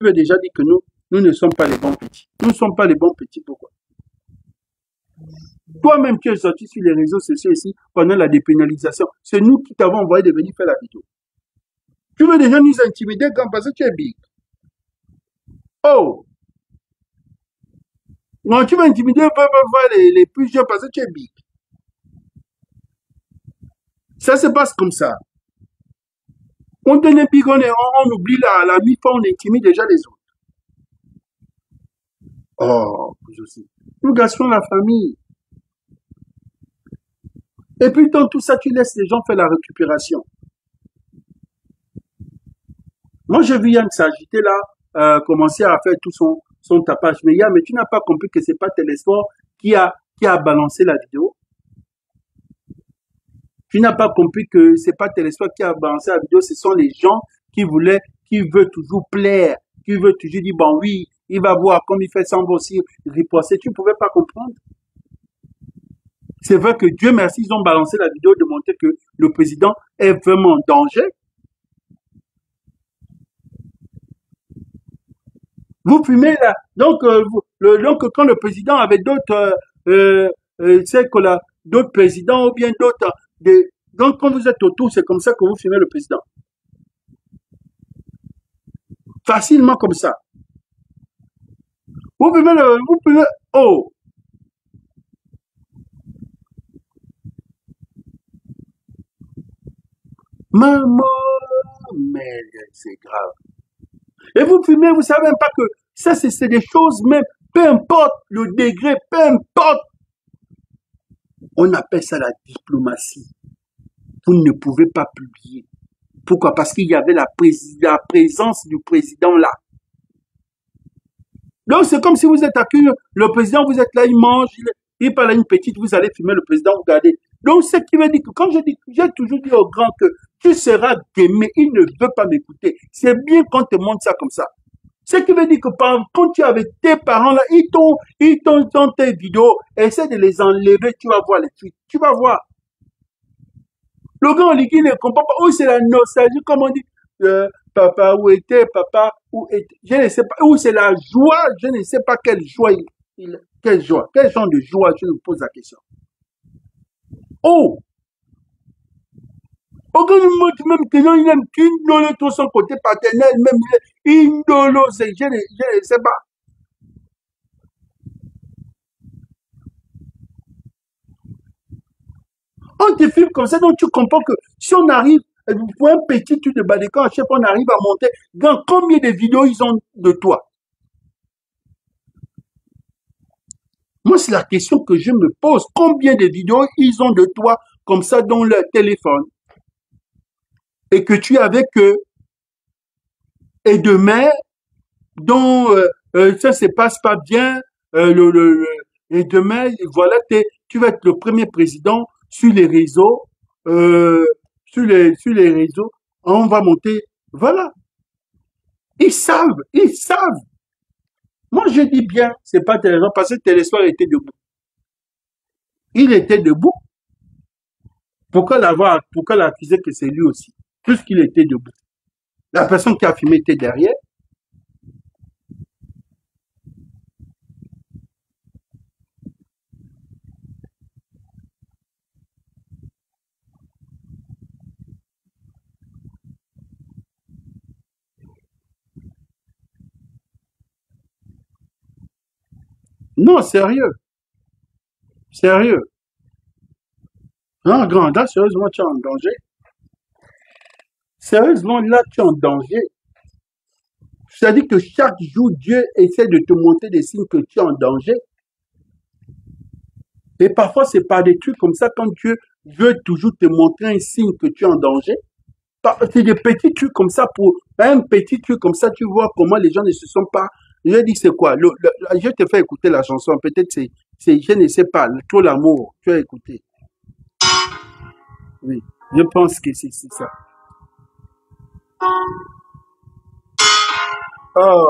Speaker 1: tu as déjà dit que nous ne sommes pas les bons petits. Nous ne sommes pas les bons petits, pourquoi? Toi-même, tu es sorti sur les réseaux sociaux ici pendant la dépénalisation. C'est nous qui t'avons envoyé de venir faire la vidéo. Tu veux déjà nous intimider quand parce que tu es big. Oh! Non, tu vas intimider les plus jeunes parce que tu es big. Ça se passe comme ça. On donne un big, on oublie la mi-fois, on intimide déjà les autres. Oh, je sais. Nous gâchons la famille. Et puis dans tout ça, tu laisses les gens faire la récupération. Moi, j'ai vu Yann s'agiter là, commencer à faire tout son tapage. Mais Yann, mais tu n'as pas compris que c'est pas Télésphore qui a balancé la vidéo. Tu n'as pas compris que c'est pas Télésphore qui a balancé la vidéo, ce sont les gens qui veulent toujours plaire, qui veulent toujours dire, bon oui, il va voir comme il fait semblant aussi riposter. Tu ne pouvais pas comprendre. C'est vrai que Dieu merci, ils ont balancé la vidéo de montrer que le président est vraiment en danger. Vous fumez là. Donc, donc quand le président avait d'autres, c'est que là, d'autres présidents ou bien d'autres, donc quand vous êtes autour, c'est comme ça que vous fumez le président. Facilement comme ça. Vous fumez, oh, maman, mais c'est grave. Et vous fumez, vous savez même pas que ça, c'est des choses même, peu importe le degré, peu importe. On appelle ça la diplomatie. Vous ne pouvez pas publier. Pourquoi? Parce qu'il y avait la présence du président là. Donc c'est comme si vous êtes accueilli, le président, vous êtes là, il mange, il parle à une petite, vous allez filmer le président, vous regardez. Donc ce qui veut dire que quand j'ai toujours dit aux grands que tu seras aimé, il ne veut pas m'écouter. C'est bien qu'on te montre ça comme ça. Ce qui veut dire que quand tu es avec tes parents là, ils t'ont dans tes vidéos, essaie de les enlever, tu vas voir les trucs, tu vas voir. Le gars, il ne comprend pas. Où c'est la nostalgie, comme on dit, papa, où était papa, je ne sais pas, où c'est la joie, je ne sais pas quelle joie, quelle joie, quel genre de joie, je me pose la question. Oh, aucun même que non, il aime qu'une dolo, tout son côté paternel, même, une dolo, je ne sais pas. On te filme comme ça, donc tu comprends que si on arrive, pour un petit truc de Badécan, à chaque fois on arrive à monter, dans combien de vidéos ils ont de toi? Moi, c'est la question que je me pose. Combien de vidéos ils ont de toi comme ça dans leur téléphone? Et que tu es avec eux. Et demain, dont ça se passe pas bien, et demain, voilà, tu vas être le premier président sur les réseaux, euh, sur les réseaux, on va monter, voilà. Ils savent. Moi, je dis bien, c'est pas Téléphone, parce que Téléphone était debout. Il était debout. Pourquoi l'accuser que c'est lui aussi? Puisqu'il était debout. La personne qui a filmé était derrière. Non, sérieux. Sérieux. Non, grand, là, sérieusement, tu es en danger. Sérieusement, là, tu es en danger. C'est-à-dire que chaque jour, Dieu essaie de te montrer des signes que tu es en danger. Et parfois, c'est par des trucs comme ça, quand Dieu veut toujours te montrer un signe que tu es en danger. C'est des petits trucs comme ça pour un petit truc comme ça, tu vois comment les gens ne se sont pas. Je dis c'est quoi? Je te fais écouter la chanson. Peut-être je ne sais pas. Tout l'amour. Tu as écouté. Oui. Je pense que c'est ça. Oh.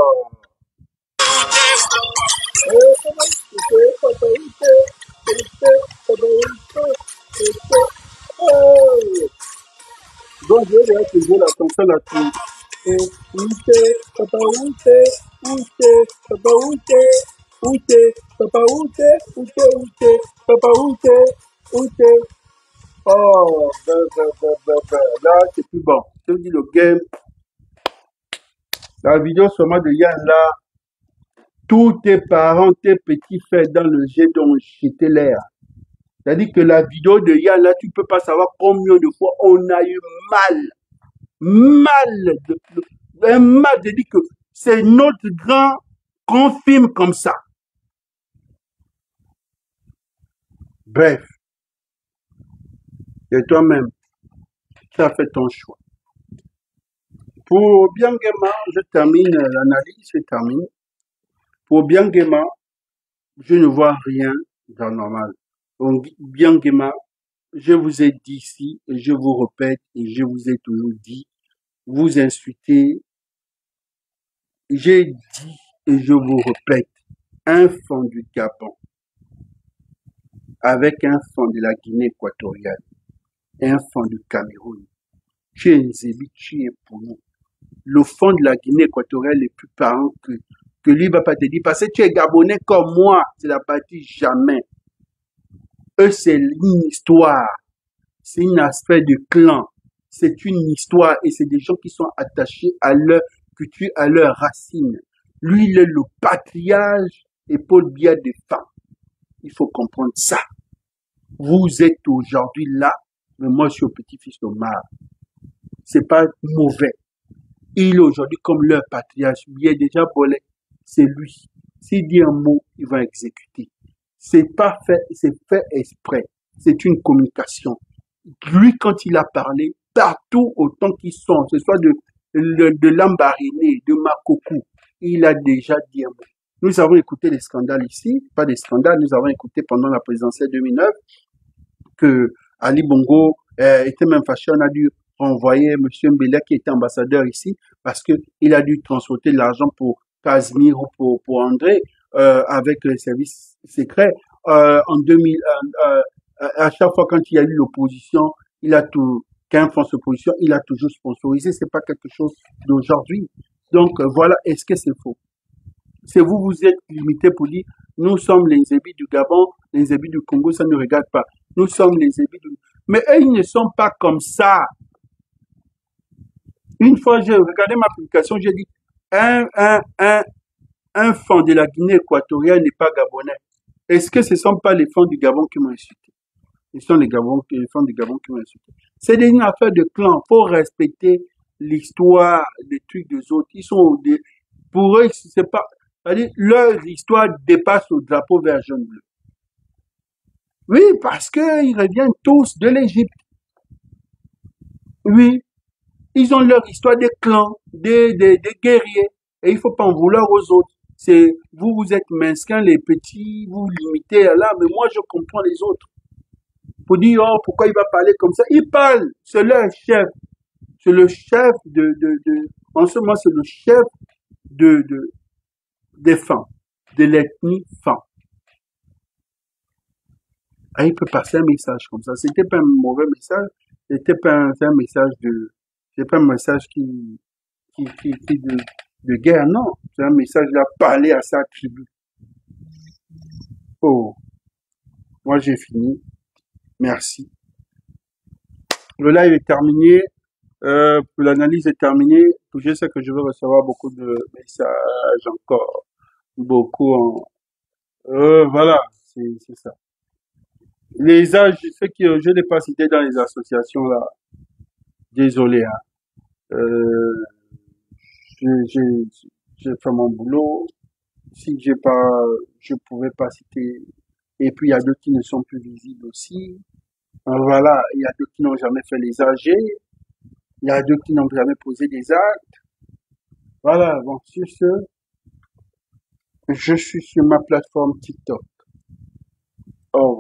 Speaker 1: Oh. Donc, je vais te jouer la chanson là-dessus. Où t'es, papa, où t'es, où t'es, papa, où t'es, où t'es, papa, où t'es, où t'es, où t'es, papa, où t'es, où t'es. Oh, là, c'est plus bon. Je te dis le game, la vidéo seulement de Yann là, tous tes parents, tes petits frères dans le jet dont j'étais l'air. C'est-à-dire que la vidéo de Yann là, tu peux pas savoir combien de fois on a eu mal. Mal. Un mal de dire que c'est notre grand qu'on filme comme ça. Bref, et toi-même, tu as fait ton choix. Pour Biangema, je termine l'analyse, je termine. Pour Biangema, je ne vois rien d'anormal. Donc, Biangema, je vous ai dit ici, et je vous répète, et je vous ai toujours dit, vous insultez, j'ai dit, et je vous répète, un fond du Gabon, avec un fond de la Guinée équatoriale, et un fond du Cameroun. Tu es Nzébi, tu es pour nous. Le fond de la Guinée équatoriale est plus parlant que lui va pas te dire, parce que tu es Gabonais comme moi, c'est la partie jamais. Eux, c'est une histoire. C'est un aspect de clan. C'est une histoire et c'est des gens qui sont attachés à leur culture, à leurs racines. Lui, il est le patriarche et Paul Biya des femmes. Il faut comprendre ça. Vous êtes aujourd'hui là, mais moi, je suis au petit-fils d'Omar. C'est pas mauvais. Il est aujourd'hui comme leur patriarche. Il est déjà volé. C'est lui. S'il dit un mot, il va exécuter. C'est pas fait, c'est fait exprès. C'est une communication. Lui, quand il a parlé, partout autant qu'ils sont, ce soit de Lambaréné, de Makokou, il a déjà dit un mot. Nous avons écouté des scandales ici, pas des scandales, nous avons écouté pendant la présidentielle 2009 que Ali Bongo était même fâché, on a dû renvoyer M. Mbele qui était ambassadeur ici parce qu'il a dû transporter l'argent pour Casimir ou pour André avec les services secrets. En 2000, à chaque fois quand il y a eu l'opposition, il a tout, qu'un fonds d'opposition, il a toujours sponsorisé. C'est pas quelque chose d'aujourd'hui. Donc voilà, est-ce que c'est faux? C'est vous, vous êtes limité pour dire, nous sommes les ébis du Gabon, les ébis du Congo, ça ne nous regarde pas. Nous sommes les ébis du... Mais eux, ils ne sont pas comme ça. Une fois, j'ai regardé ma publication, j'ai dit, un, un, un, un fonds de la Guinée équatoriale n'est pas gabonais. Est-ce que ce ne sont pas les fonds du Gabon qui m'ont insulté? Ce sont les fonds du Gabon qui m'ont insulté. C'est une affaire de clan. Faut respecter l'histoire des trucs des autres. Ils sont des, pour eux, c'est pas, c'est-à-dire, leur histoire dépasse le drapeau vert jaune bleu. Oui, parce qu'ils reviennent tous de l'Égypte. Oui, ils ont leur histoire des clans, des guerriers. Et il faut pas en vouloir aux autres. C'est, vous êtes mesquins, les petits, vous vous limitez à là, mais moi je comprends les autres. Pour dire, oh, pourquoi il va parler comme ça? Il parle, c'est leur chef. C'est le chef en ce moment, c'est le chef de, des femmes, de l'ethnie femme. Ah, il peut passer un message comme ça. C'était pas un mauvais message, c'était pas un message c'est pas un message qui de guerre, non. C'est un message là, parler à sa tribu. Oh, moi j'ai fini. Merci. Le live est terminé. L'analyse est terminée. Je sais que je vais recevoir beaucoup de messages encore. Beaucoup voilà, c'est ça. Les âges, ce que je n'ai pas cité dans les associations là, désolé, hein. Euh, j'ai fait mon boulot. Si j'ai pas, je pouvais pas citer. Et puis il y a d'autres qui ne sont plus visibles aussi. Voilà, il y a d'autres qui n'ont jamais fait les AG. Il y a d'autres qui n'ont jamais posé des actes. Voilà, bon, sur ce, je suis sur ma plateforme TikTok. Au revoir.